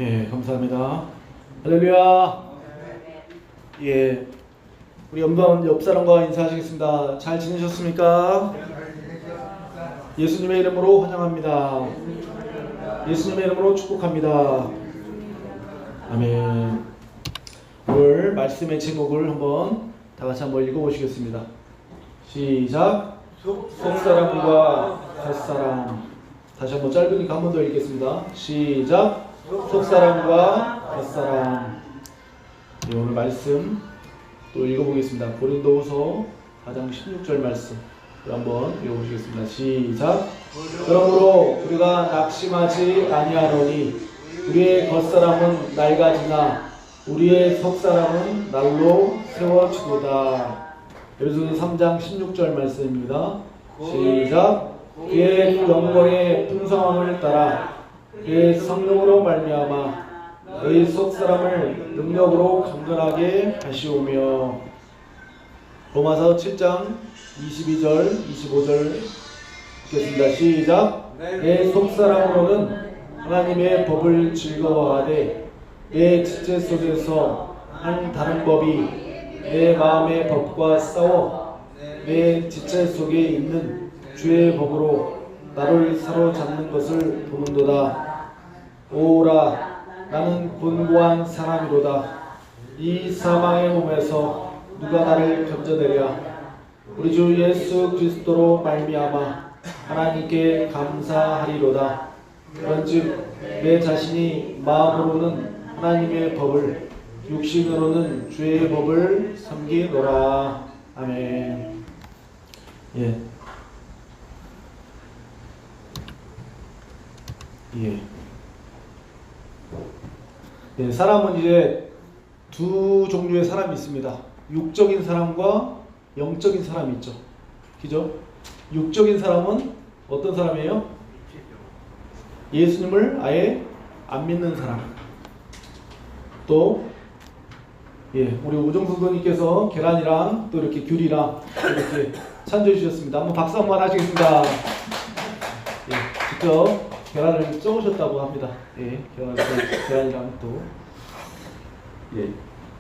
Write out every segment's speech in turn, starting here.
예, 감사합니다. 할렐루야. 예, 우리 옆 사람과 인사하시겠습니다. 잘 지내셨습니까? 예수님의 이름으로 환영합니다. 예수님의 이름으로 축복합니다. 아멘. 오늘 말씀의 제목을 다 같이 한번 읽어보시겠습니다. 시작. 속사람과 겉사람. 다시 한번 짧으니까 한 번 더 읽겠습니다. 시작. 속사람과 겉사람. 네, 오늘 말씀 또 읽어보겠습니다. 고린도후서 4장 16절 말씀 한번 읽어보시겠습니다. 시작. 그러므로 우리가 낙심하지 아니하노니 우리의 겉사람은 낡아지나 우리의 속사람은 날로 세워지도다. 에베소서 3장 16절 말씀입니다. 시작. 그의 영광의 풍성함을 따라 그의 성령으로 말미암아 너희 속사람을 능력으로 강건하게 하시오며. 로마서 7장 22절 25절 읽겠습니다. 시작. 내 속사람으로는 하나님의 법을 즐거워하되 내 지체 속에서 한 다른 법이 내 마음의 법과 싸워 내 지체 속에 있는 주의 법으로 나를 사로잡는 것을 보는도다. 오라, 나는 곤고한 사람이로다. 이 사망의 몸에서 누가 나를 건져내랴. 우리 주 예수 그리스도로 말미암아 하나님께 감사하리로다. 그런즉 내 자신이 마음으로는 하나님의 법을, 육신으로는 주의 법을 섬기노라. 아멘. 예. 네, 사람은 이제 두 종류의 사람이 있습니다. 육적인 사람과 영적인 사람이 있죠. 그죠? 육적인 사람은 어떤 사람이에요? 예수님을 아예 안 믿는 사람. 또 우리 우정수도님께서 계란이랑 또 이렇게 귤이랑 이렇게 찬조해 주셨습니다. 한번 박수 한번 하시겠습니다. 직접 계란을 쪄오셨다고 합니다. 계란이랑 또.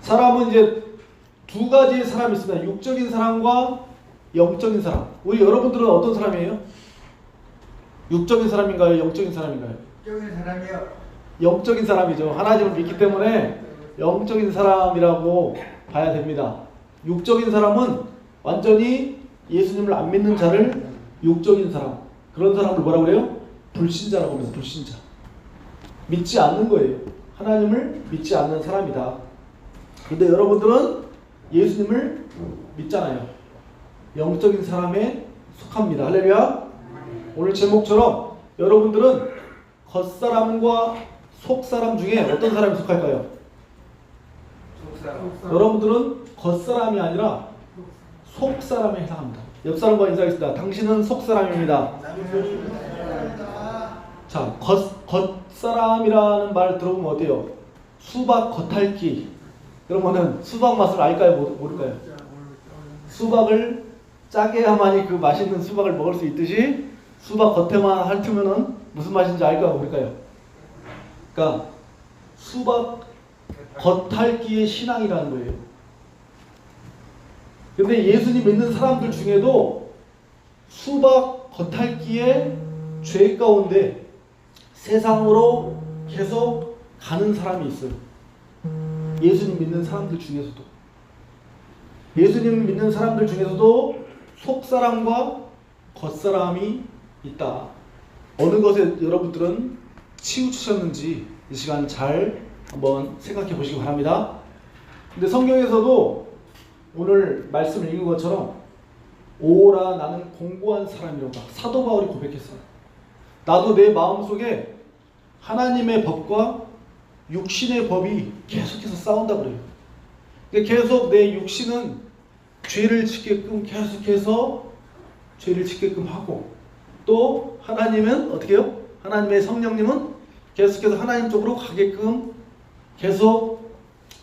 사람은 이제 두 가지의 사람이 있습니다. 육적인 사람과 영적인 사람. 우리 여러분들은 어떤 사람이에요? 육적인 사람인가요? 영적인 사람인가요? 영적인 사람이요. 영적인 사람이죠. 하나님을 믿기 때문에 영적인 사람이라고 봐야 됩니다. 육적인 사람은 완전히 예수님을 안 믿는 자를 육적인 사람. 그런 사람을 뭐라고 그래요? 불신자라고 합니다. 불신자. 믿지 않는 거예요. 하나님을 믿지 않는 사람이다. 근데 여러분들은 예수님을 믿잖아요. 영적인 사람에 속합니다. 할렐루야. 오늘 제목처럼 여러분들은 겉사람과 속사람 중에 어떤 사람이 속할까요? 속사람. 여러분들은 겉사람이 아니라 속사람에 해당합니다. 옆사람과 인사하겠습니다. 당신은 속사람입니다. 자, 겉사람이라는 말 들어보면 어때요? 수박 겉핥기. 그러면은 수박 맛을 알까요? 모를까요? 수박을 짜게 해야만이 그 맛있는 수박을 먹을 수 있듯이 수박 겉에만 핥으면은 무슨 맛인지 알까요? 모를까요? 그러니까 수박 겉핥기의 신앙이라는 거예요. 근데 예수님 믿는 사람들 중에도 수박 겉핥기의 죄 가운데 세상으로 계속 가는 사람이 있어요. 예수님 믿는 사람들 중에서도. 예수님 믿는 사람들 중에서도 속사람과 겉사람이 있다. 어느 것에 여러분들은 치우치셨는지 이 시간 잘 한번 생각해 보시기 바랍니다. 근데 성경에서도 오늘 말씀을 읽은 것처럼 오라, 나는 공고한 사람이로다. 사도 바울이 고백했어요. 나도 내 마음속에 하나님의 법과 육신의 법이 계속해서 싸운다 그래요. 계속 내 육신은 죄를 짓게끔 계속해서 죄를 짓게끔 하고, 또 하나님은 어떻게 해요? 하나님의 성령님은 계속해서 하나님 쪽으로 가게끔 계속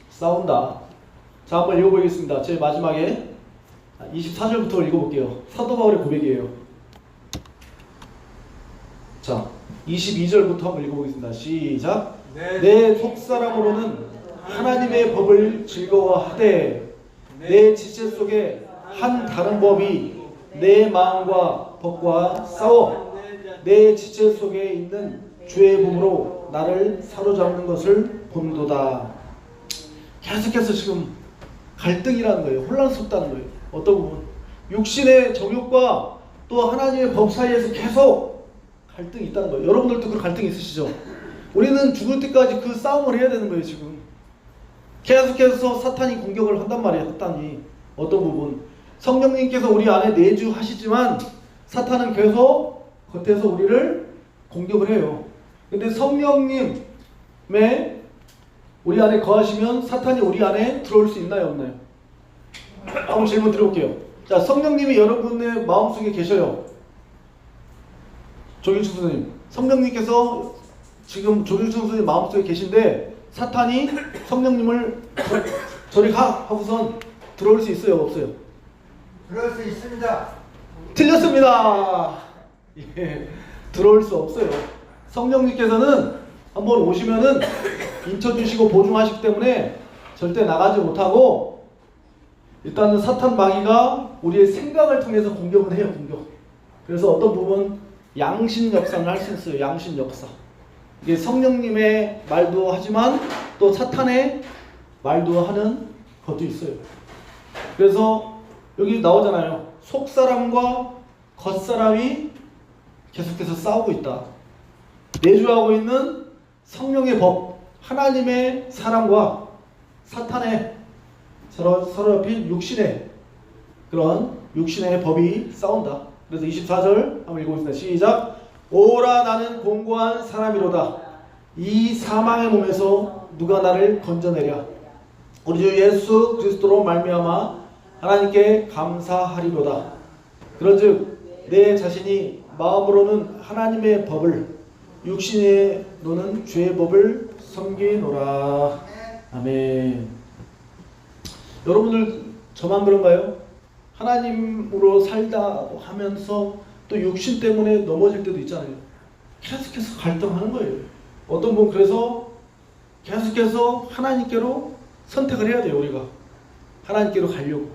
싸운다. 자, 한번 읽어보겠습니다. 제 마지막에 24절부터 읽어볼게요. 사도 바울의 고백이에요. 자, 22절부터 한번 읽어보겠습니다. 시작. 내 속사람으로는 하나님의 법을 즐거워하되 내 지체 속에 한 다른 법이 내 마음과 법과 싸워 내 지체 속에 있는 죄의 몸으로 나를 사로잡는 것을 본도다. 계속해서 지금 갈등이라는 거예요. 혼란스럽다는 거예요. 어떤 부분? 육신의 정욕과 또 하나님의 법 사이에서 계속 갈등이 있다는 거예요. 여러분들도 그 갈등이 있으시죠? 우리는 죽을 때까지 그 싸움을 해야 되는 거예요. 지금 계속해서 사탄이 공격을 한단 말이에요. 사탄이 어떤 부분? 성령님께서 우리 안에 내주하시지만 사탄은 계속 겉에서 우리를 공격을 해요. 근데 성령님의 우리 안에 거하시면 사탄이 우리 안에 들어올 수 있나요, 없나요? 한번 질문 드려볼게요. 자, 성령님이 여러분의 마음속에 계셔요. 조길충 선생님, 성령님께서 지금 조길충 선생님 마음속에 계신데 사탄이 성령님을 저리 가 하고선 들어올 수 있어요, 없어요? 그럴 수 있습니다. 틀렸습니다. 예, 들어올 수 없어요. 성령님께서는 한번 오시면은 인쳐주시고 보증하시기 때문에 절대 나가지 못하고 일단은 사탄 마귀가 우리의 생각을 통해서 공격을 해요. 공격. 그래서 어떤 부분 양심 역사를 할 수 있어요. 양심 역사. 이게 성령님의 말도 하지만 또 사탄의 말도 하는 것도 있어요. 그래서 여기 나오잖아요. 속사람과 겉사람이 계속해서 싸우고 있다. 내주하고 있는 성령의 법, 하나님의 사랑과 사탄의 서로 옆인 육신의 그런 육신의 법이 싸운다. 그래서 24절 한번 읽어보겠습니다. 시작. 오라 나는 공고한 사람이로다. 이 사망의 몸에서 누가 나를 건져내랴. 우리 주 예수 그리스도로 말미암아 하나님께 감사하리로다. 그런즉 내 자신이 마음으로는 하나님의 법을 육신으로는 죄의 법을 섬기노라. 아멘. 여러분들 저만 그런가요? 하나님으로 살다 하면서 또 육신 때문에 넘어질 때도 있잖아요. 계속해서 갈등하는 거예요. 어떤 분 그래서 계속해서 하나님께로 선택을 해야 돼요. 우리가 하나님께로 가려고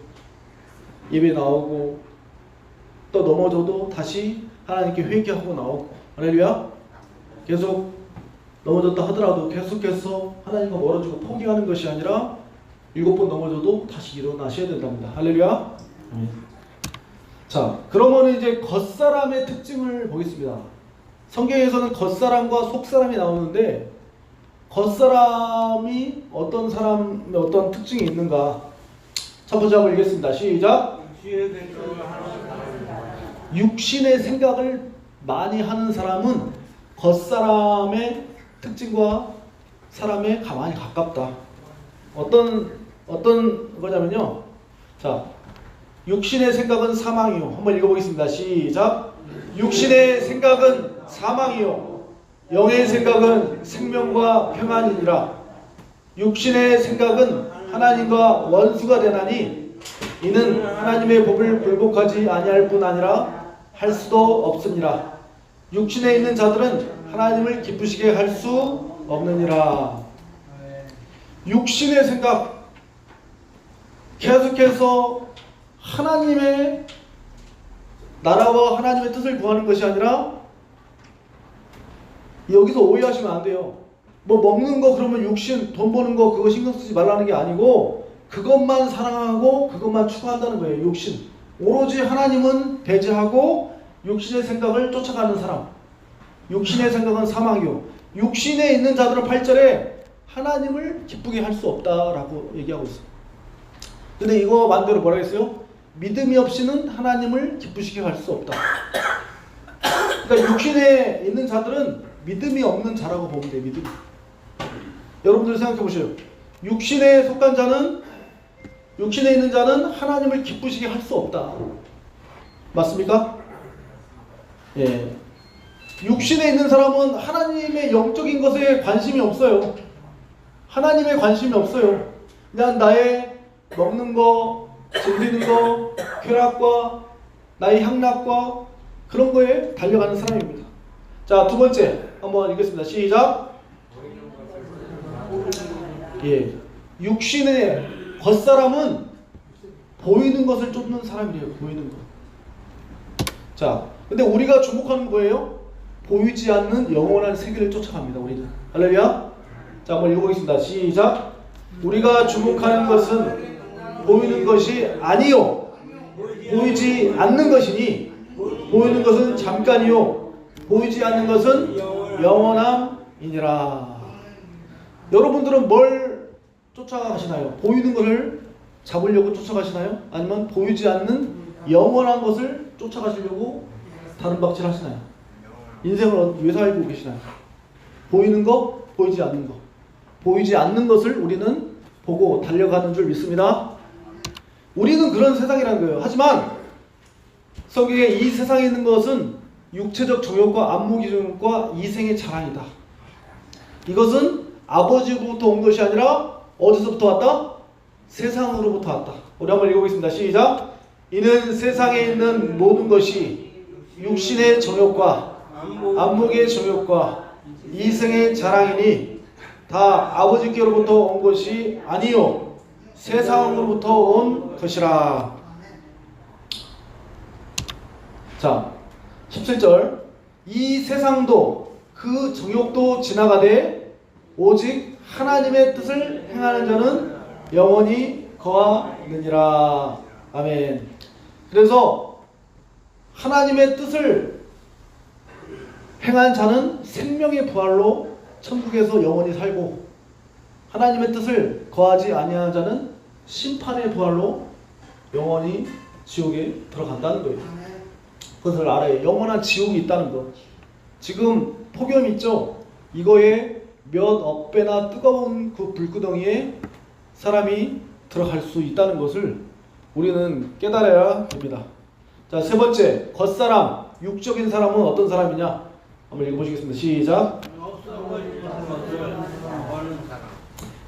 예배 나오고 또 넘어져도 다시 하나님께 회개하고 나오고 할렐루야. 계속 넘어졌다 하더라도 계속해서 하나님과 멀어지고 포기하는 것이 아니라 7번 넘어져도 다시 일어나셔야 된답니다. 할렐루야. 자, 그러면 이제 겉사람의 특징을 보겠습니다. 성경에서는 겉사람과 속사람이 나오는데 겉사람이 어떤 사람의 어떤 특징이 있는가? 첫 번째 한번 읽겠습니다. 시작. 육신의 생각을 많이 하는 사람은 겉사람의 특징과 사람의 가만히 가깝다. 어떤 거냐면요. 자, 육신의 생각은 사망이요. 한번 읽어보겠습니다. 시작. 육신의 생각은 사망이요. 영의 생각은 생명과 평안이니라. 육신의 생각은 하나님과 원수가 되나니 이는 하나님의 법을 굴복하지 아니할 뿐 아니라 할 수도 없으니라. 육신에 있는 자들은 하나님을 기쁘시게 할 수 없느니라. 육신의 생각 계속해서 하나님의 나라와 하나님의 뜻을 구하는 것이 아니라 여기서 오해하시면 안 돼요. 뭐 먹는 거 그러면 육신 돈 버는 거 그거 신경 쓰지 말라는 게 아니고 그것만 사랑하고 그것만 추구한다는 거예요. 육신 오로지 하나님은 배제하고 육신의 생각을 쫓아가는 사람. 육신의 생각은 사망이요. 육신에 있는 자들은 8절에 하나님을 기쁘게 할 수 없다라고 얘기하고 있어요. 근데 이거 반대로 뭐라 했어요? 믿음이 없이는 하나님을 기쁘시게 할 수 없다. 그러니까 육신에 있는 자들은 믿음이 없는 자라고 보면 돼요. 믿음. 여러분들 생각해 보세요. 육신에 속한 자는 육신에 있는 자는 하나님을 기쁘시게 할 수 없다. 맞습니까? 예. 육신에 있는 사람은 하나님의 영적인 것에 관심이 없어요. 하나님의 관심이 없어요. 그냥 나의 먹는 거, 즐기는 거, 쾌락과 나의 향락과 그런 거에 달려가는 사람입니다. 자, 두 번째 한번 읽겠습니다. 시작. 예, 육신의 겉사람은 보이는 것을 쫓는 사람이래요. 보이는 것. 자, 근데 우리가 주목하는 거예요. 보이지 않는 영원한 세계를 쫓아갑니다. 우리는. 할렐루야. 자, 한번 읽어보겠습니다. 시작. 우리가 주목하는 것은 보이는 것이 아니요 보이지 않는 것이니 보이는 것은 잠깐이요 보이지 않는 것은 영원함이니라. 여러분들은 뭘 쫓아가시나요? 보이는 것을 잡으려고 쫓아가시나요? 아니면 보이지 않는 영원한 것을 쫓아가시려고 다른 박질 하시나요? 인생을 왜 살고 계시나요? 보이는 것, 보이지 않는 것. 보이지 않는 것을 우리는 보고 달려가는 줄 믿습니다. 우리는 그런 세상이라는 거예요. 하지만 성경에 이 세상에 있는 것은 육체적 정욕과 안목의 정욕과 이생의 자랑이다. 이것은 아버지로부터 온 것이 아니라 어디서부터 왔다? 세상으로부터 왔다. 우리 한번 읽어보겠습니다. 시작. 이는 세상에 있는 모든 것이 육신의 정욕과 안목의 정욕과 이생의 자랑이니 다 아버지께로부터 온 것이 아니요 세상으로부터 온 것이라. 자, 17절. 이 세상도 그 정욕도 지나가되 오직 하나님의 뜻을 행하는 자는 영원히 거하느니라. 아멘. 그래서 하나님의 뜻을 행한 자는 생명의 부활로 천국에서 영원히 살고 하나님의 뜻을 거하지 아니하는 자는 심판의 부활로 영원히 지옥에 들어간다는 거예요. 그것을 알아요. 영원한 지옥이 있다는 것. 지금 폭염 있죠? 이거에 몇억 배나 뜨거운 그 불구덩이에 사람이 들어갈 수 있다는 것을 우리는 깨달아야 됩니다. 자, 세 번째, 겉사람, 육적인 사람은 어떤 사람이냐? 한번 읽어보시겠습니다. 시작.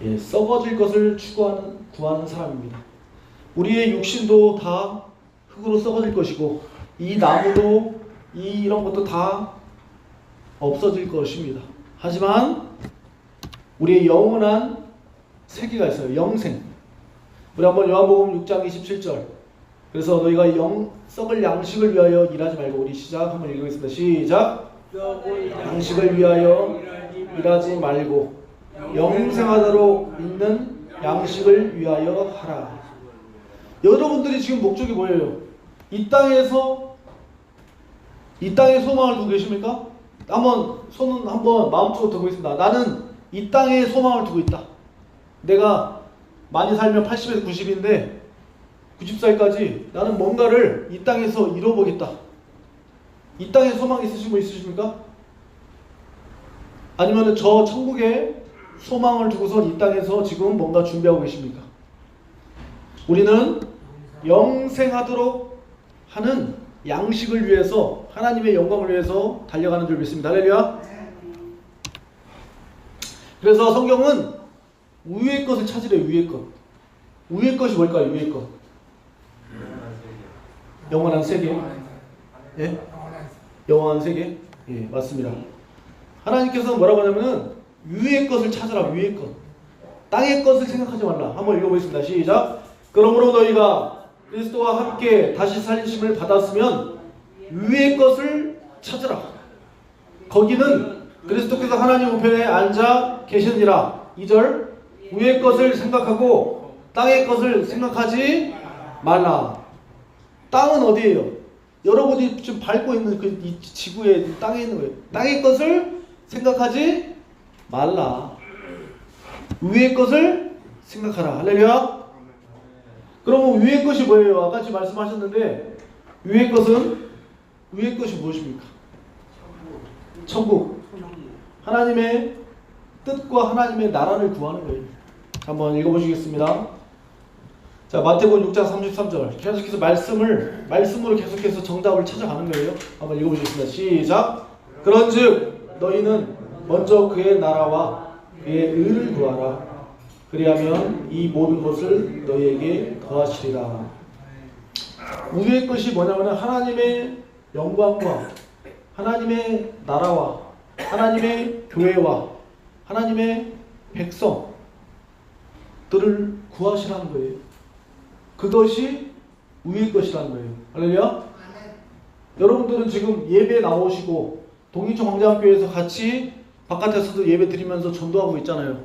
예, 썩어질 것을 구하는 사람입니다. 우리의 육신도 다 흙으로 썩어질 것이고 이 나무도 이런 것도 다 없어질 것입니다. 하지만 우리의 영원한 세계가 있어요. 영생. 우리 한번 요한복음 6장 27절. 그래서 너희가 썩을 양식을 위하여 일하지 말고, 우리 시작 한번 읽겠습니다. 시작. 양식을 위하여 일하지 말고 영생하도록 있는 양식을 위하여 하라. 여러분들이 지금 목적이 뭐예요? 이 땅에 소망을 두고 계십니까? 손은 한번 마음속으로 두고 있습니다. 나는 이 땅에 소망을 두고 있다. 내가 많이 살면 80에서 90인데 90살까지 나는 뭔가를 이 땅에서 이뤄보겠다. 이 땅에 소망 있으신 분 있으십니까? 아니면 저 천국에 소망을 두고서 이 땅에서 지금 뭔가 준비하고 계십니까? 우리는 영생하도록 하는 양식을 위해서, 하나님의 영광을 위해서 달려가는 줄 믿습니다. 할렐루야. 그래서 성경은 위의 것을 찾으래요. 위의 것. 위의 것이 뭘까요? 위의 것. 영원한 세계. 예? 영원한 세계. 예, 맞습니다. 하나님께서 뭐라고 하냐면은 위의 것을 찾으라. 위의 것. 땅의 것을 생각하지 말라. 한번 읽어보겠습니다. 시작. 그러므로 너희가 그리스도와 함께 다시 살리심을 받았으면 위의 것을 찾으라. 거기는 그리스도께서 하나님 우편에 앉아 계시니라. 2절. 위의 것을 생각하고 땅의 것을 생각하지 말라. 땅은 어디예요? 여러분이 지금 밟고 있는 이 지구의 땅에 있는 거예요. 땅의 것을 생각하지 말라. 위의 것을 생각하라. 할렐루야. 그러면 위의 것이 뭐예요? 아까 지금 말씀하셨는데 위의 것이 무엇입니까? 천국. 하나님의 뜻과 하나님의 나라를 구하는 거예요. 한번 읽어보시겠습니다. 자, 마태복음 6장 33절. 계속해서 말씀으로 계속해서 정답을 찾아가는 거예요. 한번 읽어보시겠습니다. 시작. 그런즉 너희는 먼저 그의 나라와 그의 의를 구하라. 그리하면 이 모든 것을 너희에게 더하시리라. 우리의 것이 뭐냐면 하나님의 영광과 하나님의 나라와 하나님의 교회와 하나님의 백성들을 구하시라는 거예요. 그것이 위의 것이라는 거예요. 할렐루야. 여러분들은 지금 예배 나오시고 동인천 광장교회에서 같이 바깥에서도 예배 드리면서 전도하고 있잖아요.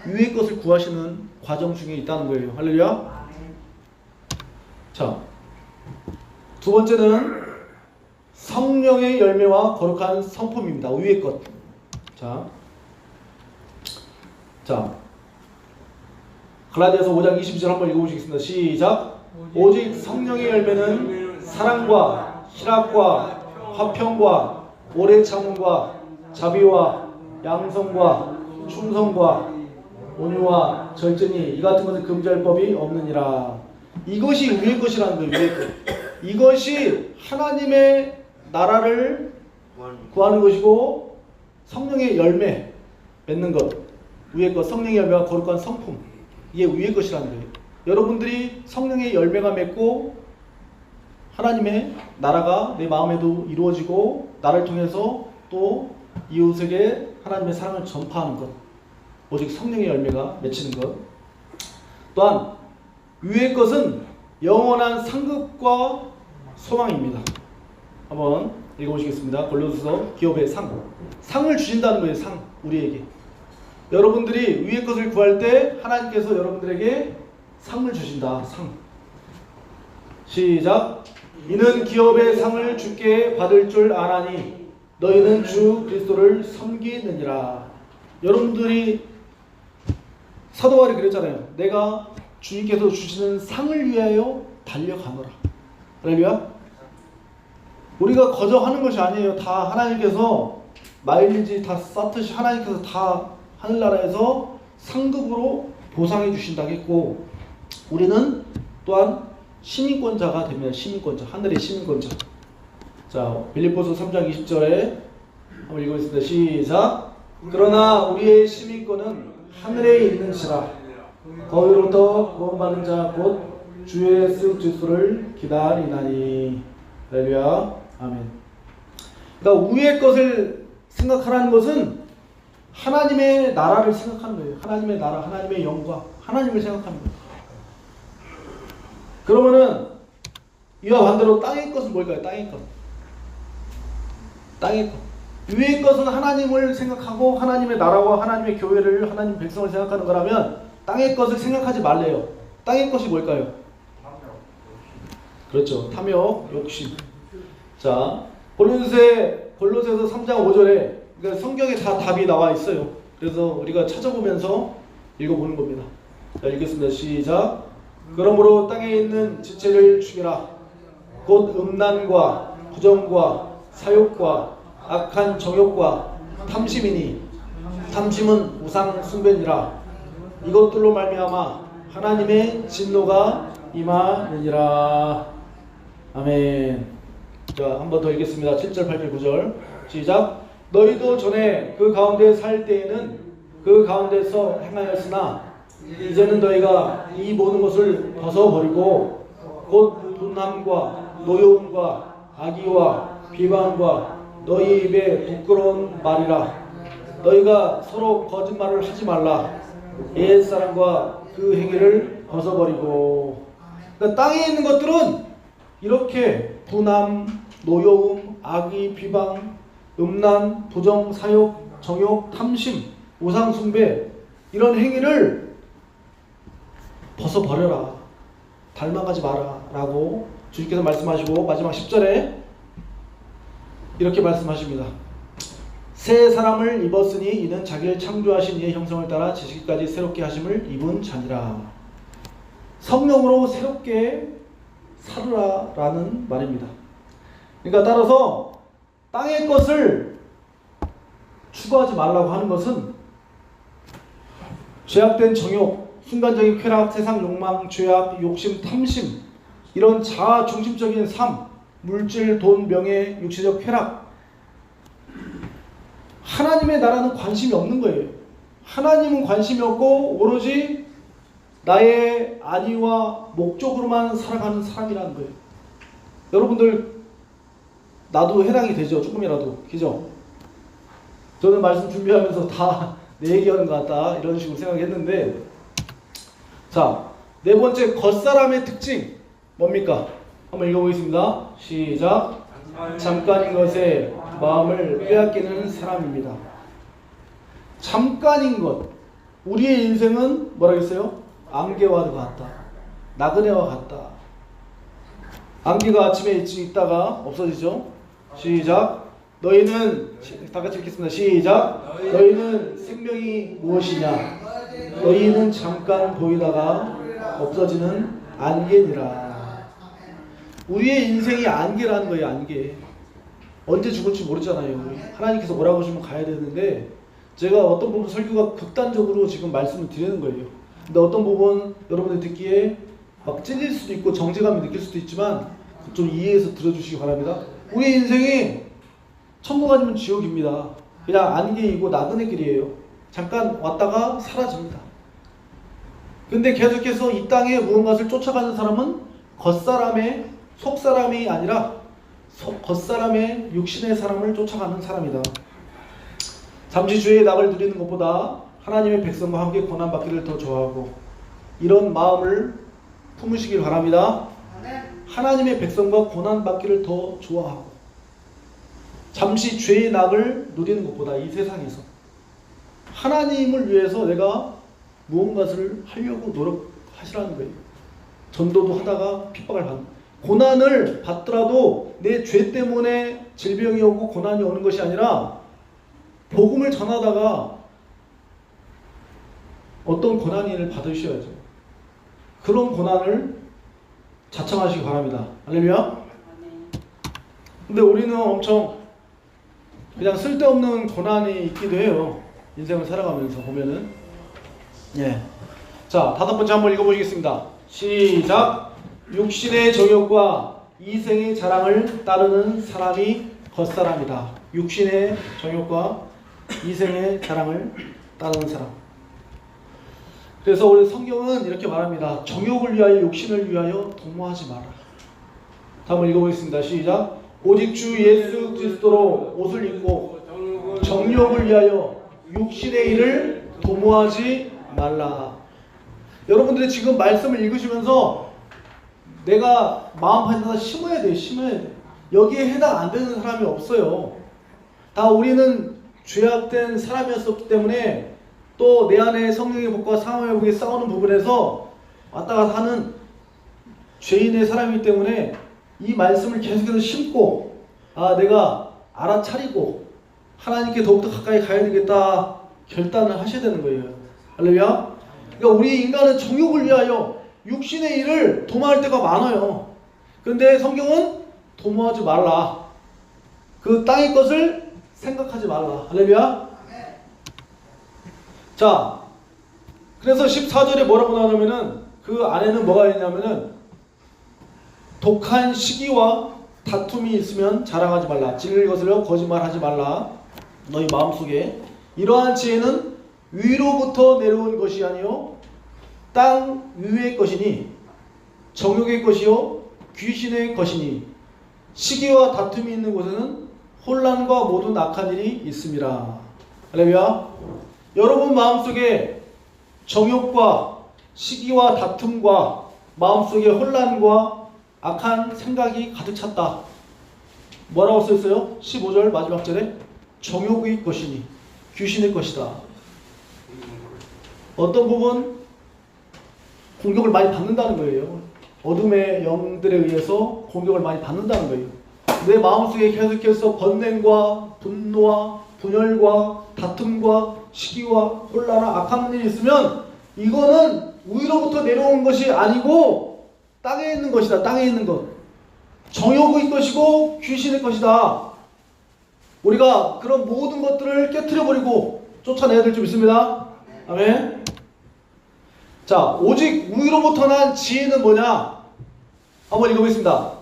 위의 것을 구하시는 과정 중에 있다는 거예요. 할렐루야. 자, 두 번째는 성령의 열매와 거룩한 성품입니다. 위의 것. 자, 갈라디아서 5장 22절 한번 읽어보시겠습니다. 시작. 오직 성령의 열매는 사랑과 희락과 화평과 오래 참음과 자비와 양성과 충성과 온유와 절제니 이 같은 것은 금지할 법이 없느니라. 이것이 위의 것이라는 거예요. 위의 것. 이것이 하나님의 나라를 구하는 것이고 성령의 열매 맺는 것, 위의 것, 성령의 열매와 거룩한 성품, 이게 위의 것이라는 거예요. 여러분들이 성령의 열매가 맺고 하나님의 나라가 내 마음에도 이루어지고 나를 통해서 또 이웃에게 하나님의 사랑을 전파하는 것, 오직 성령의 열매가 맺히는 것. 또한 위의 것은 영원한 상급과 소망입니다. 한번 읽어보시겠습니다. 골로새서 기업의 상을 주신다는 거예요. 상, 우리에게. 여러분들이 위의 것을 구할 때 하나님께서 여러분들에게 상을 주신다. 상. 시작. 이는 기업의 상을 주께 받을 줄 아나니 너희는 주 그리스도를 섬기느니라. 여러분들이 사도 바울이 그랬잖아요. 내가 주님께서 주시는 상을 위하여 달려가노라. 할렐루야. 우리가 거저하는 것이 아니에요. 다 하나님께서 마일리지 다 쌓듯이 하나님께서 다 하늘나라에서 상급으로 보상해 주신다고 했고, 우리는 또한 시민권자가 됩니다. 시민권자, 하늘의 시민권자. 자, 빌립보서 3장 20절에 한번 읽어보겠습니다. 시작. 그러나 우리의 시민권은 하늘에 있는지라 거기로부터 구원받는 자 곧 주 예수 그리스도를 기다리나니. 할렐루야. 아멘. 그러니까 위의 것을 생각하라는 것은 하나님의 나라를 생각하는 거예요. 하나님의 나라, 하나님의 영광, 하나님을 생각하는 거예요. 그러면은 이와 반대로 땅의 것은 뭘까요? 땅의 것. 땅의 것. 위의 것은 하나님을 생각하고 하나님의 나라와 하나님의 교회를, 하나님의 백성을 생각하는 거라면 땅의 것을 생각하지 말래요. 땅의 것이 뭘까요? 그렇죠. 탐욕, 욕심. 자, 골로새서 3장 5절에 그러니까 성경에 다 답이 나와 있어요. 그래서 우리가 찾아보면서 읽어보는 겁니다. 자, 읽겠습니다. 시작. 그러므로 땅에 있는 지체를 죽이라. 곧 음란과 부정과 사욕과 악한 정욕과 탐심이니 탐심은 우상 숭배니라. 이것들로 말미암아 하나님의 진노가 임하느니라. 아멘. 자, 한 번 더 읽겠습니다. 7절, 8절, 9절. 시작. 너희도 전에 그 가운데 살 때에는 그 가운데서 행하였으나 이제는 너희가 이 모든 것을 벗어버리고 곧 분함과 노여움과 악의와 비방과 너희 입에 부끄러운 말이라. 너희가 서로 거짓말을 하지 말라. 옛사람과 그 행위를 벗어버리고. 그러니까 땅에 있는 것들은 이렇게 분함, 노여움, 악의, 비방, 음란, 부정, 사욕, 정욕, 탐심, 우상 숭배 이런 행위를 벗어버려라. 닮아가지 마라 라고 주님께서 말씀하시고 마지막 10절에 이렇게 말씀하십니다. 새 사람을 입었으니 이는 자기를 창조하신 이의 형성을 따라 지식까지 새롭게 하심을 입은 자니라. 성령으로 새롭게 살으라 라는 말입니다. 그러니까 따라서 땅의 것을 추구하지 말라고 하는 것은 죄악된 정욕, 순간적인 쾌락, 세상 욕망, 죄악, 욕심, 탐심 이런 자아 중심적인 삶, 물질, 돈, 명예, 육체적 쾌락, 하나님의 나라는 관심이 없는 거예요. 하나님은 관심이 없고 오로지 나의 안위와 목적으로만 살아가는 사람이라는 거예요. 여러분들 나도 해당이 되죠. 조금이라도. 그죠? 저는 말씀 준비하면서 다 내 얘기하는 것 같다 이런 식으로 생각했는데, 자, 네 번째 겉사람의 특징 뭡니까? 한번 읽어보겠습니다. 시작. 잠깐인 것에 마음을 빼앗기는 사람입니다. 잠깐인 것. 우리의 인생은 뭐라 했어요? 안개와 같다. 나그네와 같다. 안개가 아침에 있다가 없어지죠. 시작. 너희는 다 같이 읽겠습니다. 시작. 너희는 생명이 무엇이냐? 너희는 잠깐 보이다가 없어지는 안개니라. 우리의 인생이 안개라는 거예요. 안개. 언제 죽을지 모르잖아요. 하나님께서 뭐라고 하시면 가야 되는데, 제가 어떤 부분 설교가 극단적으로 지금 말씀을 드리는 거예요. 근데 어떤 부분 여러분들 듣기에 막 찔릴 수도 있고 정제감이 느낄 수도 있지만 좀 이해해서 들어주시기 바랍니다. 우리 인생이 천국 아니면 지옥입니다. 그냥 안개이고 나그네 길이에요. 잠깐 왔다가 사라집니다. 근데 계속해서 이 땅에 무언가를 쫓아가는 사람은 겉사람의 속사람이 아니라 겉사람의 육신의 사람을 쫓아가는 사람이다. 잠시 주의 낙을 누리는 것보다 하나님의 백성과 함께 고난받기를 더 좋아하고, 이런 마음을 품으시길 바랍니다. 하나님의 백성과 고난받기를 더 좋아하고, 잠시 죄의 낙을 누리는 것보다 이 세상에서 하나님을 위해서 내가 무언가를 하려고 노력하시라는 거예요. 전도도 하다가 핍박을 받는, 고난을 받더라도 내 죄 때문에 질병이 오고 고난이 오는 것이 아니라 복음을 전하다가 어떤 고난을 받으셔야죠. 그런 고난을 자청하시기 바랍니다. 할렐루야. 근데 우리는 엄청 그냥 쓸데없는 고난이 있기도 해요. 인생을 살아가면서 보면은. 예. 자, 다섯 번째 한번 읽어보시겠습니다. 시작. 육신의 정욕과 이생의 자랑을 따르는 사람이 겉사람이다. 육신의 정욕과 이생의 자랑을 따르는 사람. 그래서 우리 성경은 이렇게 말합니다. 정욕을 위하여 욕심을 위하여 도모하지 마라. 다음을 읽어보겠습니다. 시작. 오직 주 예수 그리스도로 옷을 입고 정욕을 위하여 육신의 일을 도모하지 말라. 여러분들이 지금 말씀을 읽으시면서 내가 마음판에다 심어야 돼요. 심어야 돼. 여기에 해당 안 되는 사람이 없어요. 다 우리는 죄악된 사람이었기 때문에 또 내 안에 성령의 복과 상황의 복이 싸우는 부분에서 왔다 갔다 하는 죄인의 사람이기 때문에 이 말씀을 계속해서 심고, 아, 내가 알아차리고 하나님께 더욱더 가까이 가야 되겠다 결단을 하셔야 되는 거예요. 할렐루야. 그러니까 우리 인간은 정욕을 위하여 육신의 일을 도모할 때가 많아요. 그런데 성경은 도모하지 말라. 그 땅의 것을 생각하지 말라. 할렐루야. 자, 그래서 14절에 뭐라고 나오냐면은 그 안에는 뭐가 있냐면은 독한 시기와 다툼이 있으면 자랑하지 말라. 진리를 거스려 거짓말하지 말라. 너희 마음속에 이러한 지혜는 위로부터 내려온 것이 아니요 땅 위의 것이니 정욕의 것이요 귀신의 것이니 시기와 다툼이 있는 곳에는 혼란과 모든 악한 일이 있음이라. 할렐루야. 여러분 마음속에 정욕과 시기와 다툼과 마음속에 혼란과 악한 생각이 가득 찼다. 뭐라고 써있어요? 15절 마지막 절에 정욕의 것이니 귀신의 것이다. 어떤 부분 공격을 많이 받는다는 거예요. 어둠의 영들에 의해서 공격을 많이 받는다는 거예요. 내 마음속에 계속해서 번뇌와 분노와 분열과 다툼과 시기와 혼란과 악한 일이 있으면 이거는 위로부터 내려온 것이 아니고 땅에 있는 것이다. 땅에 있는 것. 정욕의 것이고 귀신의 것이다. 우리가 그런 모든 것들을 깨트려버리고 쫓아내야 될 줄 믿습니다. 아멘. 자, 오직 위로부터 난 지혜는 뭐냐? 한번 읽어보겠습니다.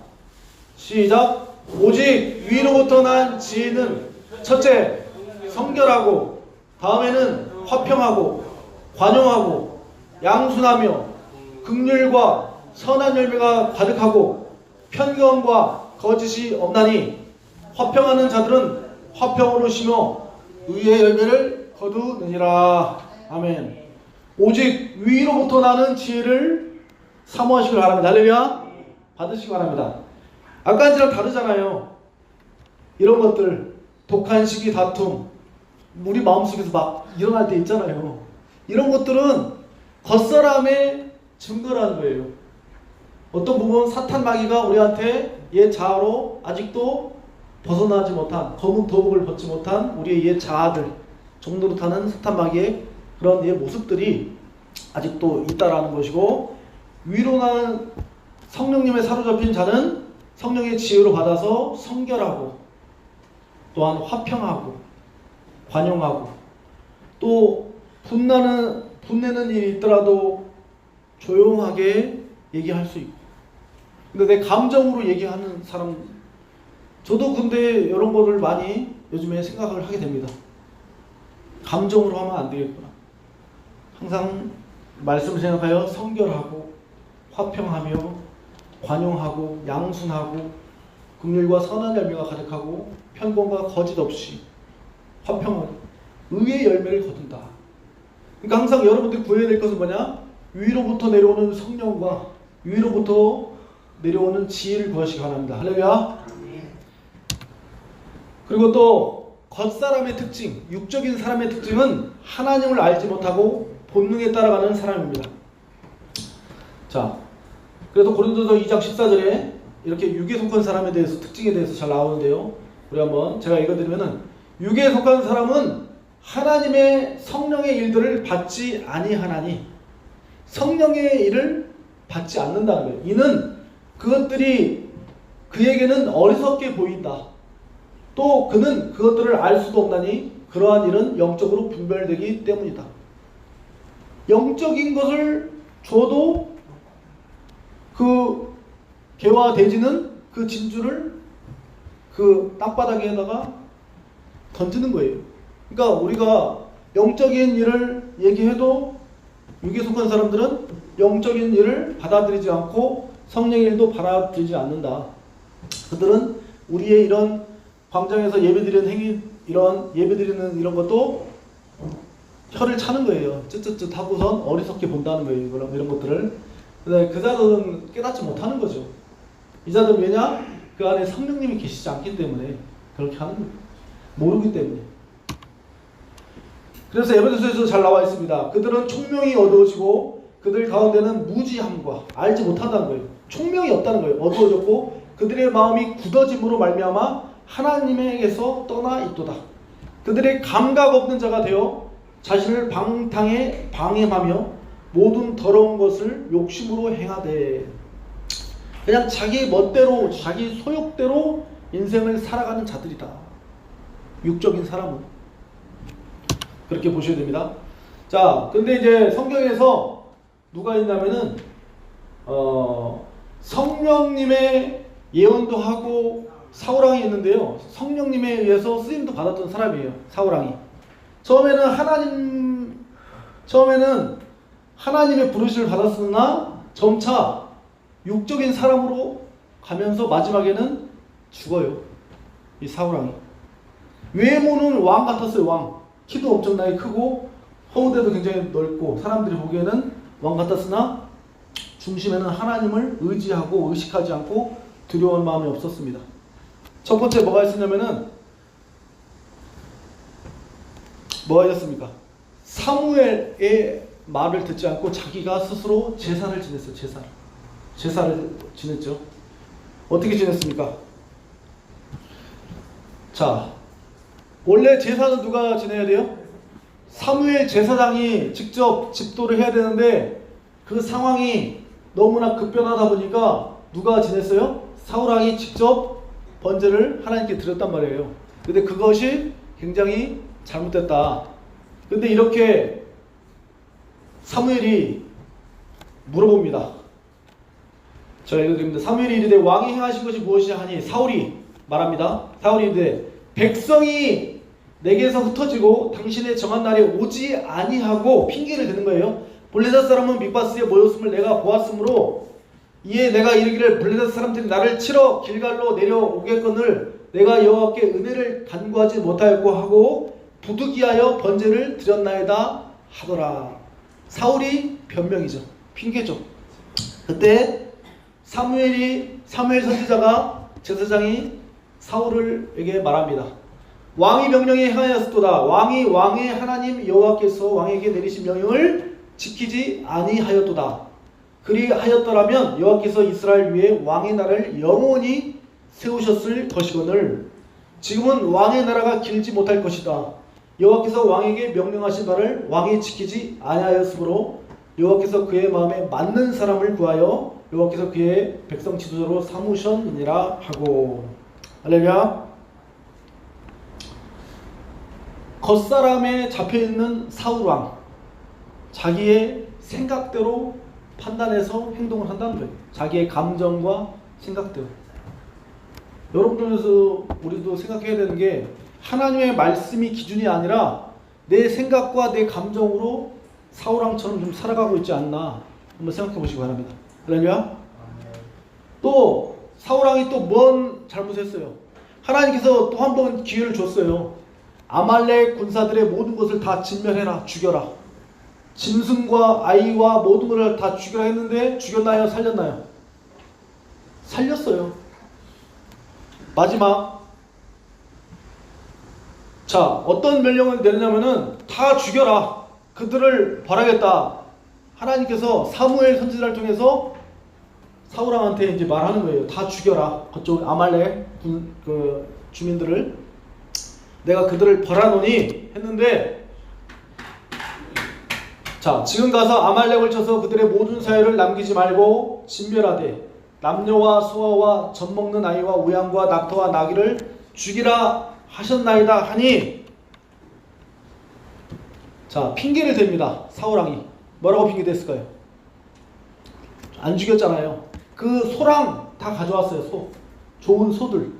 시작. 오직 위로부터 난 지혜는 첫째, 성결하고, 다음에는 화평하고 관용하고 양순하며 긍휼과 선한 열매가 가득하고 편견과 거짓이 없나니 화평하는 자들은 화평으로 심어 의의 열매를 거두느니라. 아멘. 오직 위로부터 나는 지혜를 사모하시길 바랍니다. 할렐루야. 받으시기 바랍니다. 아까랑 다르잖아요. 이런 것들, 독한 시기 다툼, 우리 마음속에서 막 일어날 때 있잖아요. 이런 것들은 겉사람의 증거라는 거예요. 어떤 부분 사탄 마귀가 우리한테 옛 자아로 아직도 벗어나지 못한, 검은 도복을 벗지 못한 우리의 옛 자아들, 종노릇하는 사탄 마귀의 그런 옛 모습들이 아직도 있다라는 것이고, 위로는 성령님의 사로잡힌 자는 성령의 지혜로 받아서 성결하고, 또한 화평하고 관용하고, 또 분내는 일이 있더라도 조용하게 얘기할 수 있고. 근데 내 감정으로 얘기하는 사람, 저도 근데 이런 거를 많이 요즘에 생각을 하게 됩니다. 감정으로 하면 안 되겠구나. 항상 말씀을 생각하여 성결하고 화평하며 관용하고 양순하고 긍휼과 선한 열매가 가득하고 편권과 거짓 없이 화평하고 의의 열매를 거둔다. 그러니까 항상 여러분들이 구해야 될 것은 뭐냐? 위로부터 내려오는 성령과 위로부터 내려오는 지혜를 구하시기 바랍니다. 할렐루야. 그리고 또 겉사람의 특징, 육적인 사람의 특징은 하나님을 알지 못하고 본능에 따라가는 사람입니다. 자, 그래도 고린도서 2장 14절에 이렇게 육에 속한 사람에 대해서, 특징에 대해서 잘 나오는데요. 우리 한번 제가 읽어드리면은, 육에 속한 사람은 하나님의 성령의 일들을 받지 아니하나니, 성령의 일을 받지 않는다는 거예요. 이는 그것들이 그에게는 어리석게 보인다. 또 그는 그것들을 알 수도 없나니 그러한 일은 영적으로 분별되기 때문이다. 영적인 것을 줘도 그 개와 돼지는 그 진주를 그 땅바닥에다가 던지는 거예요. 그러니까 우리가 영적인 일을 얘기해도 육에 속한 사람들은 영적인 일을 받아들이지 않고 성령의 일도 받아들이지 않는다. 그들은 우리의 이런 광장에서 예배드리는 행위, 이런 예배드리는 이런 것도 혀를 차는 거예요. 쯧쯧쯧 하고선 어리석게 본다는 거예요. 이런 것들을. 그 자들은 깨닫지 못하는 거죠. 이 자들은 왜냐? 그 안에 성령님이 계시지 않기 때문에 그렇게 하는 거예요. 모르기 때문에. 그래서 에베소서에서 잘 나와 있습니다. 그들은 총명이 어두워지고 그들 가운데는 무지함과 알지 못한다는 거예요. 총명이 없다는 거예요. 어두워졌고 그들의 마음이 굳어짐으로 말미암아 하나님에게서 떠나 있도다. 그들의 감각 없는 자가 되어 자신을 방탕에 방임하며 모든 더러운 것을 욕심으로 행하되, 그냥 자기 멋대로 자기 소욕대로 인생을 살아가는 자들이다. 육적인 사람은 그렇게 보셔야 됩니다. 자, 근데 이제 성경에서 누가 있냐면은 성령님의 예언도 하고 사울왕이 있는데요. 성령님에 의해서 쓰임도 받았던 사람이에요. 사울왕이. 처음에는 하나님의 부르심을 받았으나 점차 육적인 사람으로 가면서 마지막에는 죽어요. 이 사울왕이. 외모는 왕 같았어요. 왕. 키도 엄청나게 크고 허우대도 굉장히 넓고 사람들이 보기에는 왕 같았으나 중심에는 하나님을 의지하고 의식하지 않고 두려운 마음이 없었습니다. 첫 번째 뭐가 있었냐면은 뭐가 있었습니까? 사무엘의 말을 듣지 않고 자기가 스스로 제사를 지냈어요. 제사를 지냈죠. 어떻게 지냈습니까? 자, 원래 제사는 누가 지내야 돼요? 사무엘 제사장이 직접 집도를 해야 되는데 그 상황이 너무나 급변하다 보니까 누가 지냈어요? 사울왕이 직접 번제를 하나님께 드렸단 말이에요. 근데 그것이 굉장히 잘못됐다. 근데 이렇게 사무엘이 물어봅니다. 자, 읽어드립니다. 사무엘이 이르되 왕이 행하신 것이 무엇이냐 하니 사울이 말합니다. 사울이 이르되 백성이 내게서 흩어지고 당신의 정한 날에 오지 아니하고 핑계를 대는 거예요. 블레셋 사람은 mik바스에 모였음을 내가 보았으므로 이에 내가 이르기를 블레셋 사람들이 나를 치러 길갈로 내려오겠거늘 내가 여호와께 은혜를 간구하지 못하였고 하고 부득이하여 번제를 드렸나이다 하더라. 사울이 변명이죠. 핑계죠. 그때 사무엘 선지자가 제사장이 사울에게 말합니다. 왕이 명령에 행하였도다. 왕이 왕의 하나님 여호와께서 왕에게 내리신 명령을 지키지 아니하였도다. 그리하였더라면 여호와께서 이스라엘 위에 왕의 나라를 영원히 세우셨을 것이거늘 지금은 왕의 나라가 길지 못할 것이다. 여호와께서 왕에게 명령하신 바를 왕이 지키지 아니하였으므로 여호와께서 그의 마음에 맞는 사람을 구하여 여호와께서 그의 백성 지도자로 삼으셨느니라 하고. 할렐루야. 겉사람에 잡혀있는 사울왕, 자기의 생각대로 판단해서 행동을 한다는 거예요. 자기의 감정과 생각대로. 여러분들에서 우리도 생각해야 되는 게 하나님의 말씀이 기준이 아니라 내 생각과 내 감정으로 사울왕처럼 좀 살아가고 있지 않나 한번 생각해 보시기 바랍니다. 할렐루야. 또 사울왕이 또 뭔 잘못했어요? 하나님께서 또 한 번 기회를 줬어요. 아말렉 군사들의 모든 것을 다 진멸해라, 죽여라. 짐승과 아이와 모든 것을 다 죽여라 했는데 죽였나요? 살렸나요? 살렸어요. 마지막 자, 어떤 명령을 내리냐면은 다 죽여라. 그들을 벌하겠다. 하나님께서 사무엘 선지자를 통해서 사울왕한테 이제 말하는 거예요. 다 죽여라. 그쪽 아말렉 그 주민들을 내가 그들을 벌하노니 했는데 자, 지금 가서 아말렉을 쳐서 그들의 모든 사혈을 남기지 말고 진멸하되 남녀와 소아와 젖먹는 아이와 우양과 낙타와 나귀를 죽이라 하셨나이다 하니 자, 핑계를 댑니다. 사울왕이 뭐라고 핑계댔을까요? 안 죽였잖아요. 그 소랑 다 가져왔어요. 소, 좋은 소들.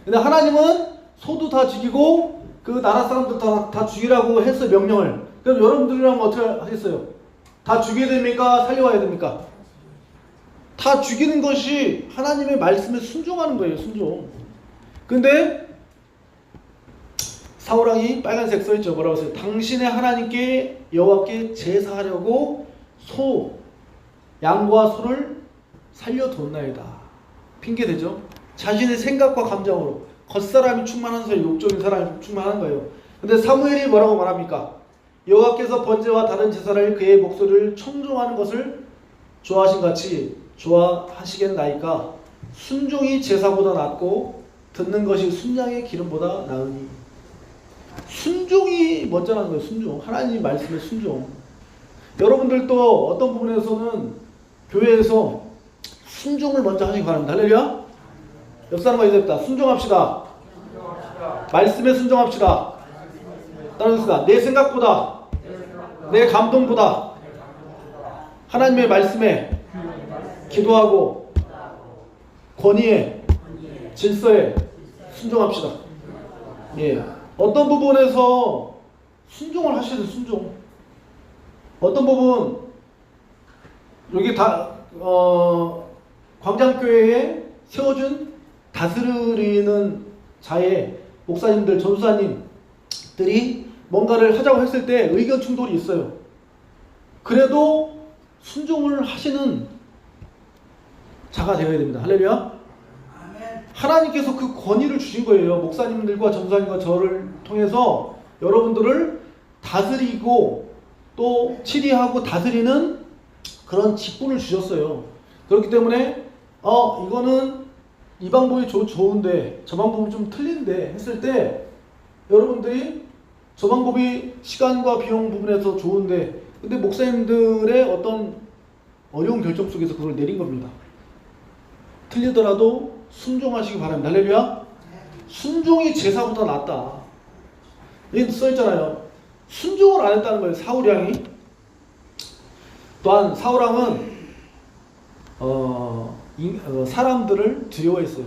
근데 하나님은 소도 다 죽이고 그 나라 사람들 다 죽이라고 했어요. 명령을. 그럼 여러분들이라면 어떻게 하겠어요? 다 죽여야 됩니까? 살려와야 됩니까? 다 죽이는 것이 하나님의 말씀에 순종하는 거예요. 순종. 근데 사울왕이 빨간색 써있죠. 뭐라고 써요? 당신의 하나님께 여호와께 제사하려고 소, 양과 소를 살려뒀나이다. 핑계대죠. 자신의 생각과 감정으로 겉사람이 충만한 사람, 욕적인 사람이 충만한 거예요. 근데 사무엘이 뭐라고 말합니까? 여호와께서 번제와 다른 제사를 그의 목소리를 청종하는 것을 좋아하신 같이 좋아하시겠나이까? 순종이 제사보다 낫고 듣는 것이 순양의 기름보다 나으니. 순종이 먼저라는 거예요. 순종. 하나님 말씀의 순종. 여러분들도 어떤 부분에서는 교회에서 순종을 먼저 하시기 바랍니다. 할렐루야. 옆 사람과 얘기합니다. 순종합시다. 말씀에 순종합시다. 따라합시다. 내 생각보다, 내 감동보다 하나님의 말씀에 기도하고 권위에 질서에 순종합시다. 예. 어떤 부분에서 순종을 하셔야 돼요. 순종. 어떤 부분 여기 광장교회에 세워준 다스리는 자의 목사님들, 전수사님들이 뭔가를 하자고 했을 때 의견 충돌이 있어요. 그래도 순종을 하시는 자가 되어야 됩니다. 할렐루야. 하나님께서 그 권위를 주신 거예요. 목사님들과 전사님과 저를 통해서 여러분들을 다스리고 또 치리하고 다스리는 그런 직분을 주셨어요. 그렇기 때문에 이거는 이 방법이 좋은데 저 방법은 좀 틀린데 했을 때 여러분들이 저 방법이 시간과 비용 부분에서 좋은데 근데 목사님들의 어떤 어려운 결정 속에서 그걸 내린 겁니다. 틀리더라도 순종하시기 바랍니다. 할렐루야. 순종이 제사보다 낫다. 여기 써있잖아요. 순종을 안 했다는 거예요. 사울왕이. 또한 사울왕은 사람들을 두려워했어요.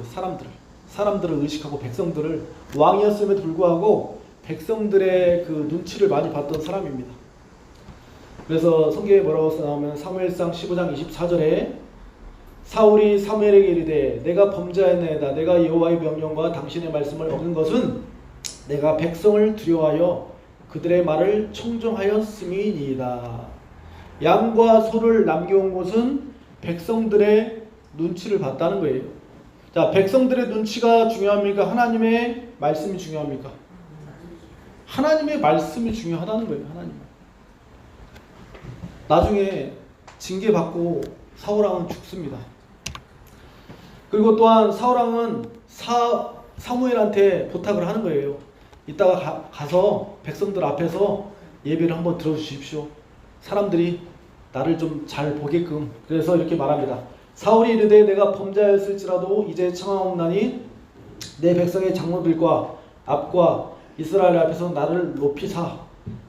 사람들을 의식하고 백성들을 왕이었음에도 불구하고 백성들의 그 눈치를 많이 봤던 사람입니다. 그래서 성경에 뭐라고 나오면 사무엘상 15장 24절에 사울이 사무엘에게 이르되 내가 범죄하였나이다. 내가 여호와의 명령과 당신의 말씀을 어긴 것은 내가 백성을 두려워하여 그들의 말을 청종하였음이니이다. 양과 소를 남겨온 곳은 백성들의 눈치를 봤다는 거예요. 자, 백성들의 눈치가 중요합니까? 하나님의 말씀이 중요합니까? 하나님의 말씀이 중요하다는 거예요. 하나님. 나중에 징계받고 사울왕은 죽습니다. 그리고 또한 사울왕은 사무엘한테 부탁을 하는 거예요. 이따가 가서 백성들 앞에서 예배를 한번 들어주십시오. 사람들이 나를 좀 잘 보게끔. 그래서 이렇게 말합니다. 사울이 이르되 내가 범죄하였을지라도 이제 청하옵나니 내 백성의 장로들과 앞과 이스라엘 앞에서 나를 높이사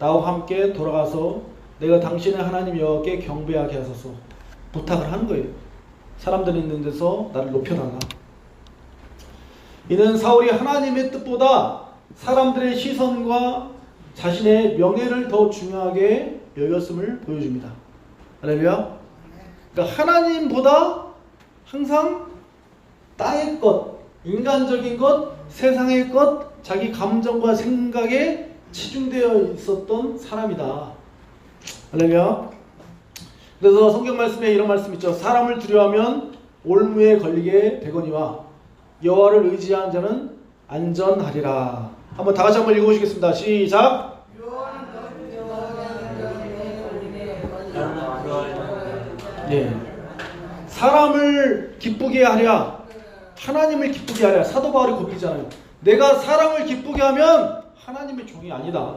나와 함께 돌아가서 내가 당신의 하나님 여호와께 경배하게 하소서. 부탁을 하는 거예요. 사람들이 있는 데서 나를 높여달라. 이는 사울이 하나님의 뜻보다 사람들의 시선과 자신의 명예를 더 중요하게 여겼음을 보여줍니다. 할렐루야. 그러니까 하나님보다 항상 땅의 것, 인간적인 것, 세상의 것, 자기 감정과 생각에 치중되어 있었던 사람이다. 할렐루야. 그래서 성경 말씀에 이런 말씀 있죠. 사람을 두려워하면 올무에 걸리게 되거니와 여호와를 의지한 자는 안전하리라. 한번 다 같이 한번 읽어보시겠습니다. 시작. 예. 사람을 기쁘게 하랴, 하나님을 기쁘게 하랴. 사도 바울이 고백이잖아요. 내가 사람을 기쁘게 하면 하나님의 종이 아니다.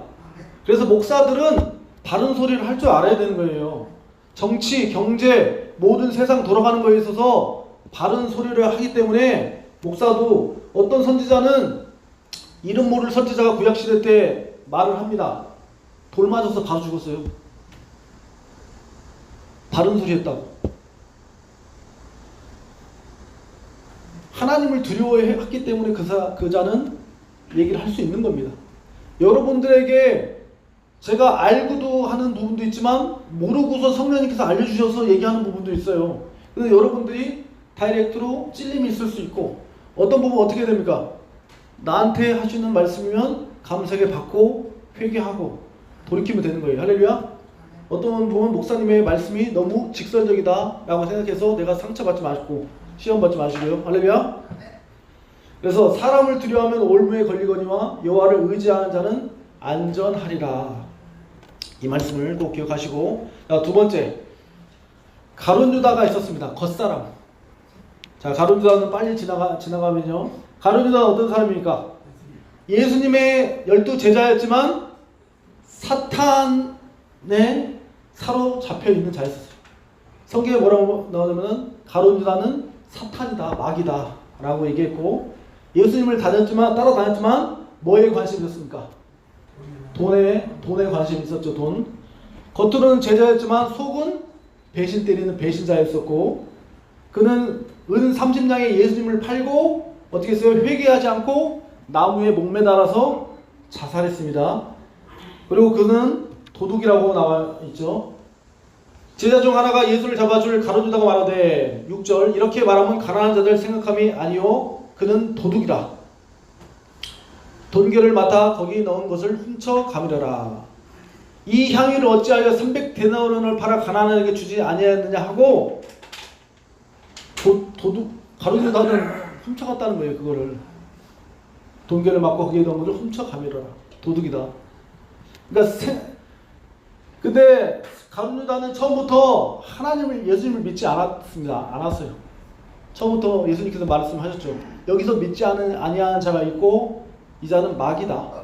그래서 목사들은 바른 소리를 할 줄 알아야 되는 거예요. 정치, 경제, 모든 세상 돌아가는 거에 있어서 바른 소리를 하기 때문에 목사도 어떤 선지자는 이름 모를 선지자가 구약시대 때 말을 합니다. 돌 맞아서 바로 죽었어요. 바른 소리 했다고. 하나님을 두려워했기 때문에 그 자는 얘기를 할 수 있는 겁니다. 여러분들에게 제가 알고도 하는 부분도 있지만 모르고서 성령님께서 알려주셔서 얘기하는 부분도 있어요. 그래서 여러분들이 다이렉트로 찔림이 있을 수 있고, 어떤 부분 어떻게 됩니까? 나한테 하시는 말씀이면 감사하게 받고 회개하고 돌이키면 되는 거예요. 할렐루야. 어떤 부분 목사님의 말씀이 너무 직설적이다 라고 생각해서 내가 상처받지 마시고 시험받지 마시고요. 할렐루야. 그래서 사람을 두려워하면 올무에 걸리거니와 여호와를 의지하는 자는 안전하리라. 이 말씀을 꼭 기억하시고, 자, 두 번째, 가룟 유다가 있었습니다. 겉사람. 자, 가룟 유다는 빨리 지나가면요. 가룟 유다는 어떤 사람입니까? 예수님의 12 제자였지만 사탄에 사로잡혀 있는 자였어요. 성경에 뭐라고 나오냐면은 가룟 유다는 사탄이다, 마귀다 라고 얘기했고, 예수님을 따라다녔지만 뭐에 관심이 있었습니까? 돈에 관심이 있었죠. 돈. 겉으로는 제자였지만 속은 배신 때리는 배신자였었고, 그는 은 30냥에 예수님을 팔고 어떻게 했어요? 회개하지 않고 나무에 목매달아서 자살했습니다. 그리고 그는 도둑이라고 나와 있죠. 제자 중 하나가 예수를 잡아줄 가룟유다가 말하되 6절 이렇게 말하면 가난한 자들 생각함이 아니요 그는 도둑이라. 돈계를 맡아 거기 넣은 것을 훔쳐 가밀어라. 이 향유를 어찌하여 300데나리온을 팔아 가난한에게 주지 아니하였느냐 하고 도둑 가룟유다는 훔쳐갔다는 거예요. 그거를 돈계를 맡고 거기에 넣은 것을 훔쳐 가밀어라. 도둑이다. 그러니까 근데 가룟유다는 처음부터 예수님을 믿지 않았어요. 처음부터 예수님께서 말씀하셨죠. 여기서 믿지 아니하는 자가 있고 이 자는 마귀다.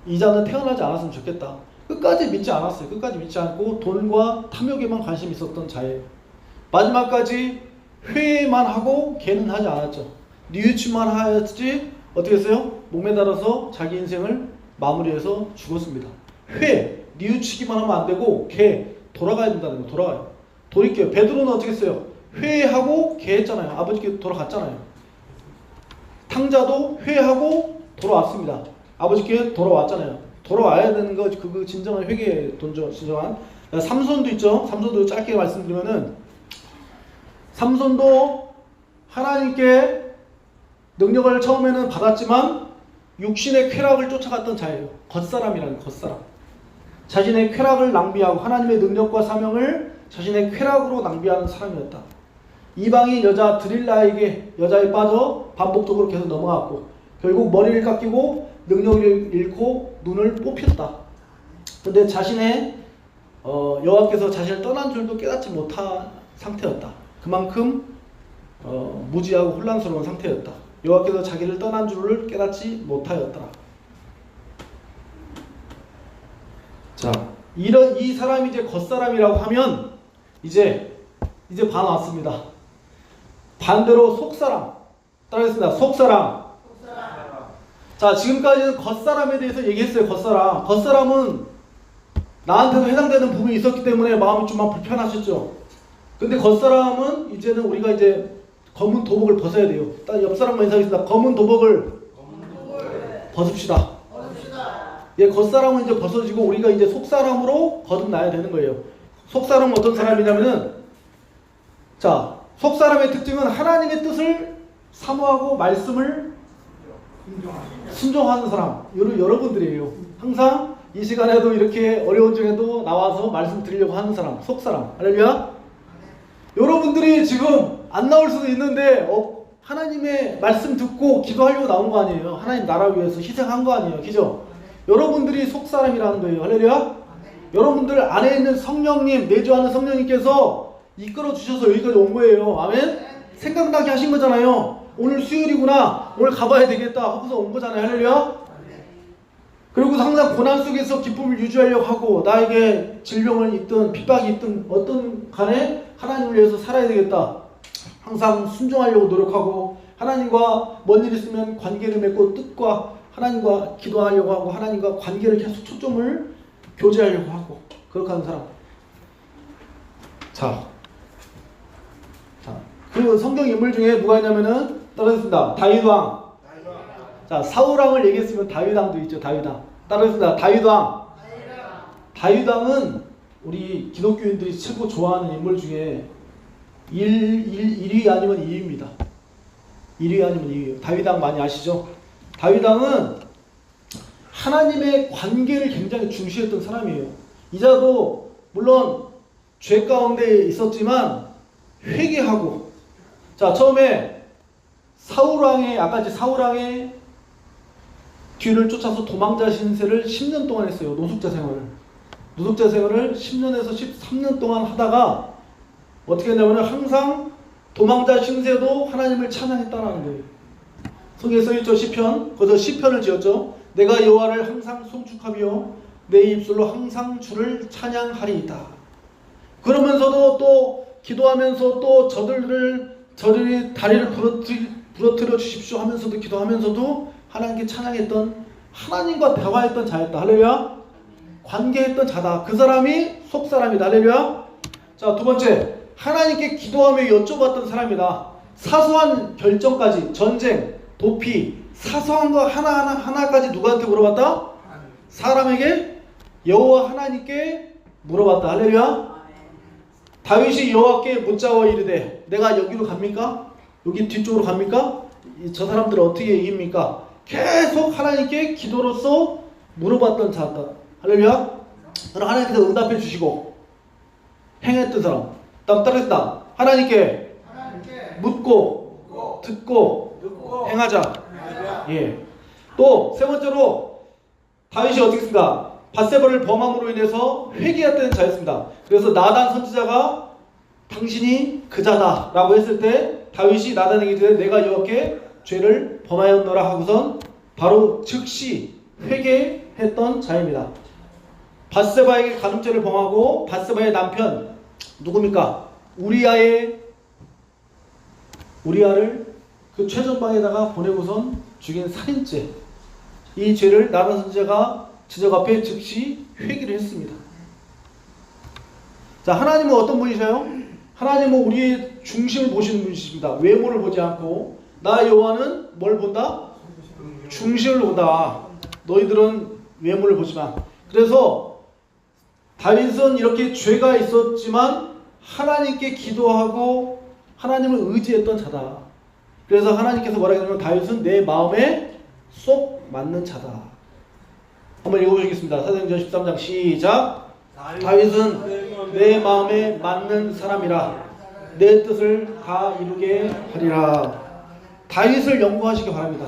이 자는 태어나지 않았으면 좋겠다. 끝까지 믿지 않았어요. 끝까지 믿지 않고 돈과 탐욕에만 관심이 있었던 자예요. 마지막까지 회의만 하고 걔는 하지 않았죠. 뉘우치만 하였지 어떻게 했어요? 목매달아서 자기 인생을 마무리해서 죽었습니다. 뉘우치기만 하면 안 되고 걔 돌아가야 된다는 거. 돌아가요. 돌이켜요. 베드로는 어떻게 했어요? 회의하고 걔 했잖아요. 아버지께 돌아갔잖아요. 탕자도 회의하고 돌아왔습니다. 아버지께 돌아왔잖아요. 돌아와야 되는 거 그 진정한 회개의 진정한. 삼손도 있죠. 삼손도 짧게 말씀드리면은 삼손도 하나님께 능력을 처음에는 받았지만 육신의 쾌락을 쫓아갔던 자예요. 겉사람이라는 겉사람. 자신의 쾌락을 낭비하고 하나님의 능력과 사명을 자신의 쾌락으로 낭비하는 사람이었다. 이방인 여자 드릴라에게 여자에 빠져 반복적으로 계속 넘어갔고 결국 머리를 깎이고 능력을 잃고 눈을 뽑혔다. 그런데 자신의 여호와께서 자신을 떠난 줄도 깨닫지 못한 상태였다. 그만큼 무지하고 혼란스러운 상태였다. 여호와께서 자기를 떠난 줄을 깨닫지 못하였더라. 자, 이 사람이 이제 겉사람이라고 하면 이제 반 왔습니다. 반대로 속사람. 따라하겠습니다. 속사람. 자, 지금까지는 겉사람에 대해서 얘기했어요. 겉사람. 겉사람은 나한테도 해당되는 부분이 있었기 때문에 마음이 좀 불편하셨죠. 근데 겉사람은 이제는 우리가 이제 검은 도복을 벗어야 돼요. 딱 옆 사람만 인사하겠습니다. 검은 도복을 벗읍시다. 예, 겉사람은 이제 벗어지고 우리가 이제 속사람으로 거듭나야 되는 거예요. 속사람은 어떤 사람이냐면은, 자, 속사람의 특징은 하나님의 뜻을 사모하고 말씀을 순종하는 사람. 여러분들이에요. 항상 이 시간에도 이렇게 어려운 중에도 나와서 말씀 드리려고 하는 사람, 속사람. 할렐루야. 여러분들이 지금 안 나올 수도 있는데 하나님의 말씀 듣고 기도하려고 나온 거 아니에요. 하나님 나라 위해서 희생한 거 아니에요. 그죠? 여러분들이 속사람이라는 거예요. 할렐루야. 여러분들 안에 있는 성령님, 내주하는 성령님께서 이끌어 주셔서 여기까지 온 거예요. 아멘? 생각나게 하신 거잖아요. 오늘 수요일이구나. 오늘 가봐야 되겠다 하고서 온 거잖아요. 할렐루야. 그리고 항상 고난 속에서 기쁨을 유지하려고 하고 나에게 질병을 있든 핍박이 있든 어떤 간에 하나님을 위해서 살아야 되겠다. 항상 순종하려고 노력하고 하나님과 뭔 일 있으면 관계를 맺고 뜻과 하나님과 기도하려고 하고 하나님과 관계를 계속 초점을 교제하려고 하고 그렇게 하는 사람. 자, 그 성경 인물 중에 누가 있냐면은 따라하겠습니다. 다윗왕. 자, 사울왕을 얘기했으면 다윗왕도 있죠. 다윗왕. 따라하겠습니다. 다윗왕. 다윗왕은 우리 기독교인들이 최고 좋아하는 인물 중에 1위 아니면 2위입니다. 1위 아니면 2위. 다윗왕 많이 아시죠? 다윗왕은 하나님의 관계를 굉장히 중시했던 사람이에요. 이자도 물론 죄 가운데 있었지만 회개하고, 자, 처음에 아까 이제 사울왕의 뒤를 쫓아서 도망자 신세를 10년 동안 했어요. 노숙자 생활을 10년에서 13년 동안 하다가 어떻게 했냐면 항상 도망자 신세도 하나님을 찬양했다라는 거예요. 성경에 써있죠. 시편. 거기서 시편을 지었죠. 내가 여호와를 항상 송축하며 내 입술로 항상 주를 찬양하리이다. 그러면서도 또 기도하면서 또 저들이 다리를 부러뜨려 주십시오 하면서도 기도하면서도 하나님께 찬양했던, 하나님과 대화했던 자였다. 할렐루야. 관계했던 자다. 그 사람이 속사람이다. 할렐루야. 자, 두 번째, 하나님께 기도하며 여쭤봤던 사람이다. 사소한 결정까지, 전쟁, 도피, 사소한 거 하나하나까지 누구한테 물어봤다? 사람에게, 여호와 하나님께 물어봤다. 할렐루야. 다윗이 여호와께 묻자와 이르되 내가 여기로 갑니까? 여기 뒤쪽으로 갑니까? 저 사람들을 어떻게 이깁니까? 계속 하나님께 기도로서 물어봤던 자다. 할렐루야. 그럼 하나님께서 응답해 주시고 행했던 사람. 다음 따르겠다. 하나님께 묻고 듣고 행하자. 예. 또 세 번째로 다윗이 어떻게 했습니까? 밧세바를 범함으로 인해서 회개했던 자였습니다. 그래서 나단 선지자가 당신이 그자다 라고 했을 때 다윗이 나단에게 이르되 내가 여호와께 죄를 범하였노라 하고선 바로 즉시 회개했던 자입니다. 밧세바에게 간음죄를 범하고 밧세바의 남편 누굽니까? 우리아를 그 최전방에다가 보내고선 죽인 살인죄, 이 죄를 나단 선지자가 지적 앞에 즉시 회개를 했습니다. 자, 하나님은 어떤 분이세요? 하나님은 우리의 중심을 보시는 분이십니다. 외모를 보지 않고 나 여호와는 뭘 본다? 중심을 본다. 너희들은 외모를 보지 마. 그래서 다윗은 이렇게 죄가 있었지만 하나님께 기도하고 하나님을 의지했던 자다. 그래서 하나님께서 뭐라 하냐면 다윗은 내 마음에 쏙 맞는 자다. 한번 읽어보시겠습니다. 사도행전 13장 시작. 다윗은 내 마음에 맞는 사람이라 내 뜻을 다 이루게 하리라. 다윗을 연구하시기 바랍니다.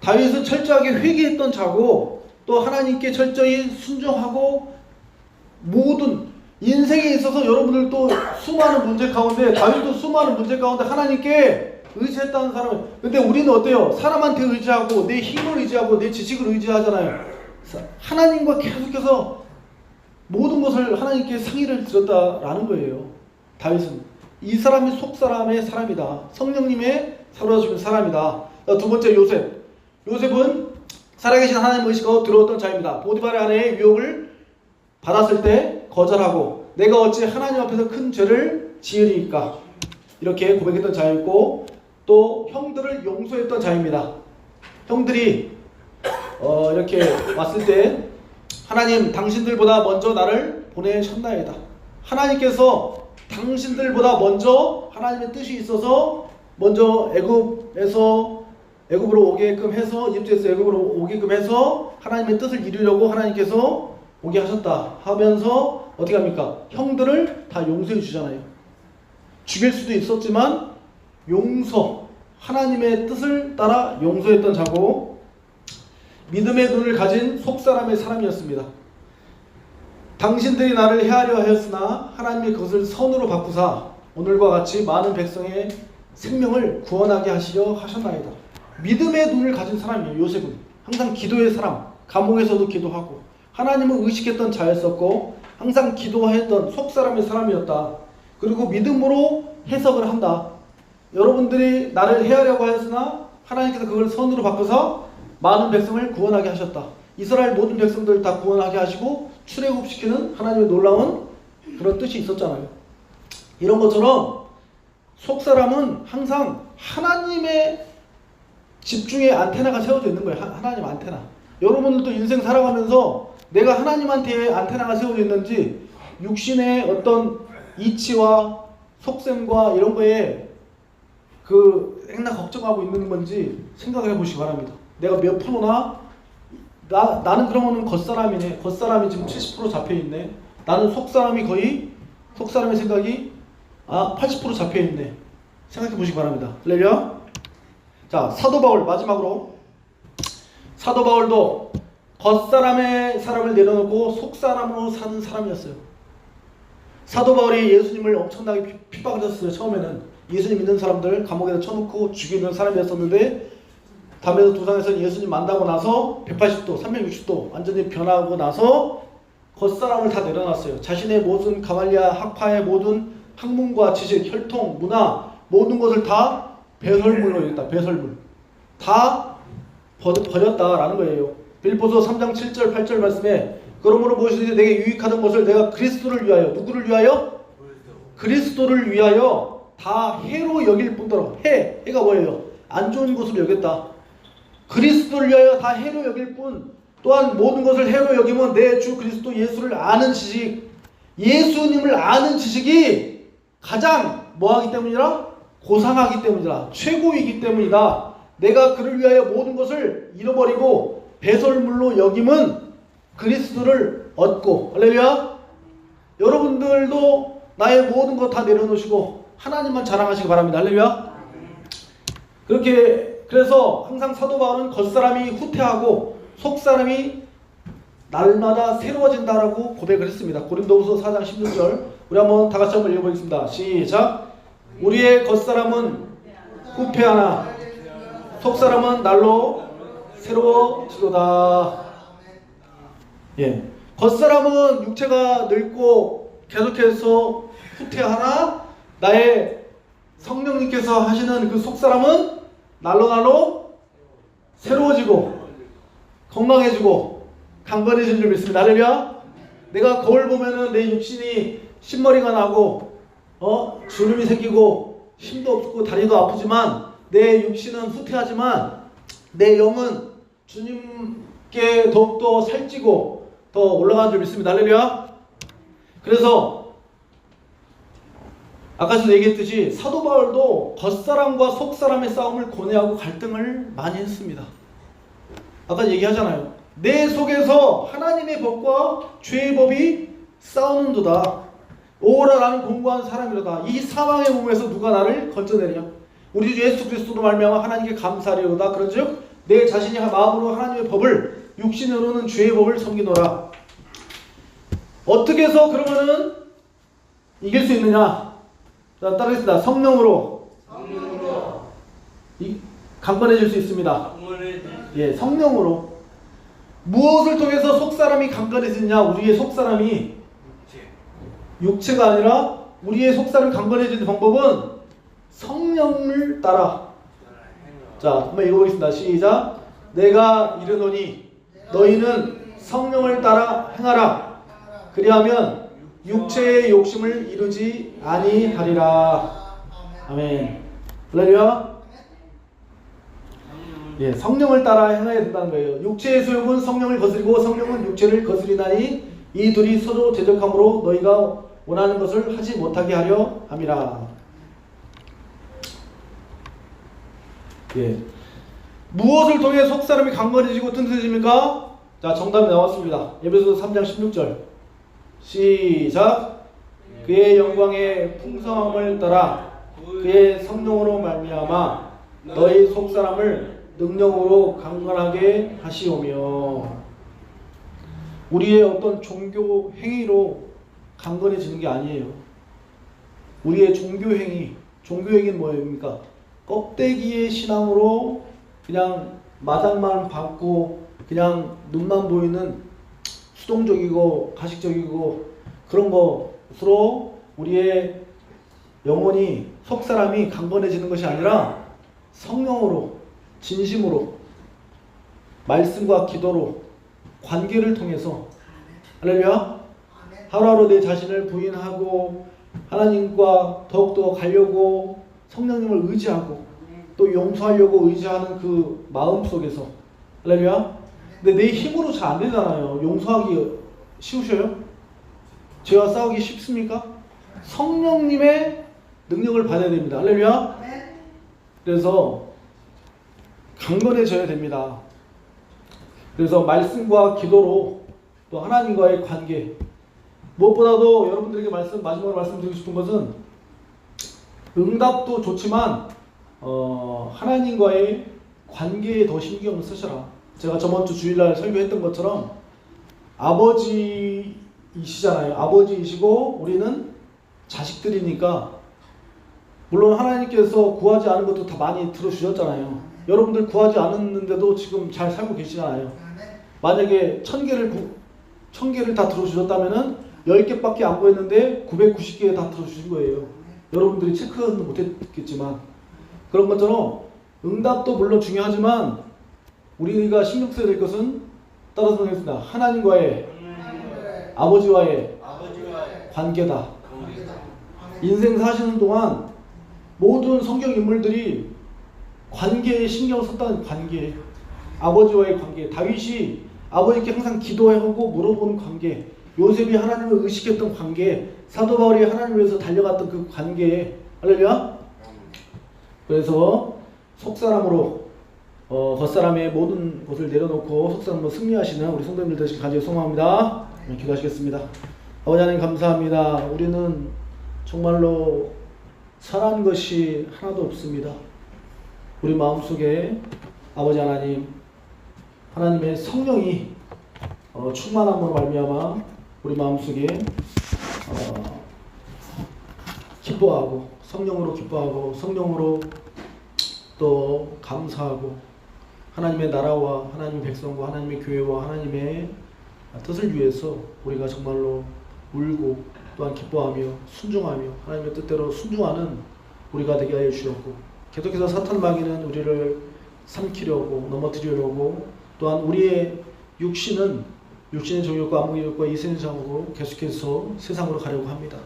다윗은 철저하게 회개했던 자고 또 하나님께 철저히 순종하고 모든 인생에 있어서 여러분들도 수많은 문제 가운데 다윗도 수많은 문제 가운데 하나님께 의지했다는 사람은 근데 우리는 어때요? 사람한테 의지하고 내 힘을 의지하고 내 지식을 의지하잖아요. 하나님과 계속해서 모든 것을 하나님께 상의를 드렸다라는 거예요. 다윗은 이 사람이 속사람의 사람이다. 성령님의 사로잡힌 사람이다. 두 번째 요셉은 살아계신 하나님 의식하고 들어왔던 자입니다. 보디발의 아내의 유혹을 받았을 때 거절하고 내가 어찌 하나님 앞에서 큰 죄를 지으리까 이렇게 고백했던 자였고 또 형들을 용서했던 자입니다. 형들이 이렇게 왔을 때 하나님 당신들보다 먼저 나를 보내셨나이다. 하나님께서 당신들보다 먼저 하나님의 뜻이 있어서 먼저 애굽으로 오게끔 해서 이집트에서 애굽으로 오게끔 해서 하나님의 뜻을 이루려고 하나님께서 오게 하셨다 하면서 어떻게 합니까? 형들을 다 용서해 주잖아요. 죽일 수도 있었지만 하나님의 뜻을 따라 용서했던 자고 믿음의 눈을 가진 속사람의 사람이었습니다. 당신들이 나를 해하려 하였으나 하나님이 그것을 선으로 바꾸사 오늘과 같이 많은 백성의 생명을 구원하게 하시려 하셨나이다. 믿음의 눈을 가진 사람이에요. 요셉은 항상 기도의 사람, 감옥에서도 기도하고 하나님을 의식했던 자였었고 항상 기도했던 속사람의 사람이었다. 그리고 믿음으로 해석을 한다. 여러분들이 나를 해하려고 하였으나 하나님께서 그걸 선으로 바꿔서 많은 백성을 구원하게 하셨다. 이스라엘 모든 백성들을 다 구원하게 하시고 출애굽시키는 하나님의 놀라운 그런 뜻이 있었잖아요. 이런 것처럼 속사람은 항상 하나님의 집중의 안테나가 세워져 있는 거예요. 하나님 안테나. 여러분들도 인생 살아가면서 내가 하나님한테 안테나가 세워져 있는지 육신의 어떤 이치와 속셈과 이런 거에 맨날 걱정하고 있는 건지 생각을 해보시기 바랍니다. 내가 몇 프로나 나는 그러면은 겉사람이네. 겉사람이 지금 70% 잡혀있네. 나는 속사람의 생각이 80% 잡혀있네. 생각해 보시기 바랍니다. 할렐루야. 자, 사도 바울 마지막으로 사도 바울도 겉사람의 사람을 내려놓고 속사람으로 사는 사람이었어요. 사도 바울이 예수님을 엄청나게 핍박을 했어요. 처음에는 예수님 믿는 사람들 감옥에다 쳐놓고 죽이는 사람이었었는데 담에서 도상에서 예수님 만나고 나서 180도 360도 완전히 변하고 나서 겉사람을 다 내려놨어요. 자신의 모든 가말리아 학파의 모든 학문과 지식, 혈통, 문화 모든 것을 다 배설물로 여겼다. 배설물 다 버렸다라는 거예요. 빌립보서 3장 7절 8절 말씀에 그러므로 무엇이든지 내게 유익하던 것을 내가 그리스도를 위하여 누구를 위하여? 그리스도를 위하여 다 해로 여길 뿐더러 해가 뭐예요? 안 좋은 것으로 여겼다. 그리스도를 위하여 다 해로 여길 뿐 또한 모든 것을 해로 여기면 내 주 그리스도 예수를 아는 지식 예수님을 아는 지식이 가장 뭐하기 때문이라? 고상하기 때문이다. 최고이기 때문이다. 내가 그를 위하여 모든 것을 잃어버리고 배설물로 여김은 그리스도를 얻고 할렐루야. 여러분들도 나의 모든 것 다 내려놓으시고 하나님만 자랑하시기 바랍니다. 할렐루야. 그래서 항상 사도 바울은 겉사람이 후퇴하고 속사람이 날마다 새로워진다라고 고백을 했습니다. 고린도후서 4장 16절 우리 한번 다 같이 한번 읽어보겠습니다. 시작. 우리의 겉사람은 후퇴하나 속사람은 날로 새로워지도다. 예, 겉사람은 육체가 늙고 계속해서 후퇴하나 나의 성령님께서 하시는 그 속사람은 날로 새로워지고 건강해지고 강건해지는 줄 믿습니다. 할렐루야. 내가 거울 보면은 내 육신이 신머리가 나고 주름이 생기고 힘도 없고 다리도 아프지만 내 육신은 후퇴하지만 내 영은 주님께 더욱더 살찌고 더 올라가는 줄 믿습니다. 할렐루야. 그래서 아까 전에 얘기했듯이 사도 바울도 겉사람과 속사람의 싸움을 고뇌하고 갈등을 많이 했습니다. 아까 얘기하잖아요. 내 속에서 하나님의 법과 죄의 법이 싸우는도다. 오라 나는 공고한 사람이로다. 이 사망의 몸에서 누가 나를 건져내리냐. 우리 주 예수 그리스도로 말미암아 하나님께 감사하리로다. 그런즉 내 자신이 마음으로 하나님의 법을 육신으로는 죄의 법을 섬기노라. 어떻게 해서 그러면은 이길 수 있느냐? 자, 따르겠습니다. 성령으로 강건해질 수 있습니다. 예, 성령으로. 무엇을 통해서 속사람이 강건해지느냐? 우리의 속사람이 육체가 아니라 우리의 속사람이 강건해지는 방법은 성령을 따라. 자, 한번 읽어보겠습니다. 시작. 내가 이르노니 너희는 성령을 따라 행하라. 그리하면 육체의 욕심을 이루지 아니하리라. 아멘. 할렐루야. 예, 성령을 따라 행해야 된다는 거예요. 육체의 소욕은 성령을 거스리고 성령은 육체를 거스리나니 이 둘이 서로 대적함으로 너희가 원하는 것을 하지 못하게 하려 함이라. 예. 무엇을 통해 속사람이 강건해지고 튼튼해집니까? 자, 정답이 나왔습니다. 에베소서 3장 16절. 시작. 그의 영광의 풍성함을 따라 그의 성령으로 말미암아 너희 속사람을 능력으로 강건하게 하시오며. 우리의 어떤 종교 행위로 강건해지는 게 아니에요. 우리의 종교 행위는 뭐입니까? 껍데기의 신앙으로 그냥 마당만 받고 그냥 눈만 보이는 수동적이고 가식적이고 그런 것으로 우리의 영혼이 속사람이 강건해지는 것이 아니라 성령으로, 진심으로, 말씀과 기도로, 관계를 통해서, 할렐루야, 하루하루 내 자신을 부인하고 하나님과 더욱더 가려고 성령님을 의지하고 또 용서하려고 의지하는 그 마음 속에서, 할렐루야. 근데 내 힘으로 잘 안 되잖아요. 용서하기 쉬우셔요? 죄와 싸우기 쉽습니까? 성령님의 능력을 받아야 됩니다. 할렐루야. 그래서 강건해져야 됩니다. 그래서 말씀과 기도로 또 하나님과의 관계, 무엇보다도 여러분들에게 마지막으로 말씀드리고 싶은 것은 응답도 좋지만 하나님과의 관계에 더 신경을 쓰셔라. 제가 저번주 주일날 설교했던 것처럼 아버지이시잖아요. 아버지이시고 우리는 자식들이니까 물론 하나님께서 구하지 않은 것도 다 많이 들어주셨잖아요. 여러분들 구하지 않았는데도 지금 잘 살고 계시잖아요. 만약에 1000개를 다 들어주셨다면은 10개밖에 안 구했는데 990개 다 들어주신 거예요. 여러분들이 체크는 못했겠지만, 그런 것처럼 응답도 물론 중요하지만 우리가 신경 써야 될 것은 따라서 하겠습니다. 하나님과의 아버지와의 관계다. 인생 사시는 동안 모든 성경 인물들이 관계에 신경을 썼다는 관계, 아버지와의 관계. 다윗이 아버지께 항상 기도하고 물어보는 관계, 요셉이 하나님을 의식했던 관계, 사도 바울이 하나님을 위해서 달려갔던 그 관계에, 할렐루야. 그래서 속사람으로 겉사람의 모든 것을 내려놓고 속사람으로 승리하시는 우리 성도님들 되시길 간절히 소망합니다. 기도하시겠습니다. 아버지 하나님 감사합니다. 우리는 정말로 선한 것이 하나도 없습니다. 우리 마음속에 아버지 하나님, 하나님의 성령이 충만함으로 말미암아 우리 마음속에 기뻐하고, 성령으로 기뻐하고, 성령으로 또 감사하고, 하나님의 나라와 하나님의 백성과 하나님의 교회와 하나님의 뜻을 위해서 우리가 정말로 울고 또한 기뻐하며 순종하며 하나님의 뜻대로 순종하는 우리가 되게 하여 주셨고, 계속해서 사탄 마귀는 우리를 삼키려고, 넘어뜨리려고, 또한 우리의 육신의 정욕과 안목의 욕과 이 세상으로 계속해서 세상으로 가려고 합니다.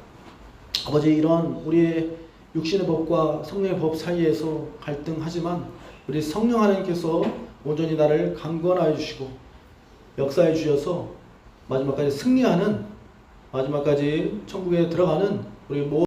아버지, 이런 우리의 육신의 법과 성령의 법 사이에서 갈등하지만 우리 성령 하나님께서 온전히 나를 강건하여 주시고 역사해 주셔서 마지막까지 승리하는, 마지막까지 천국에 들어가는 우리 모든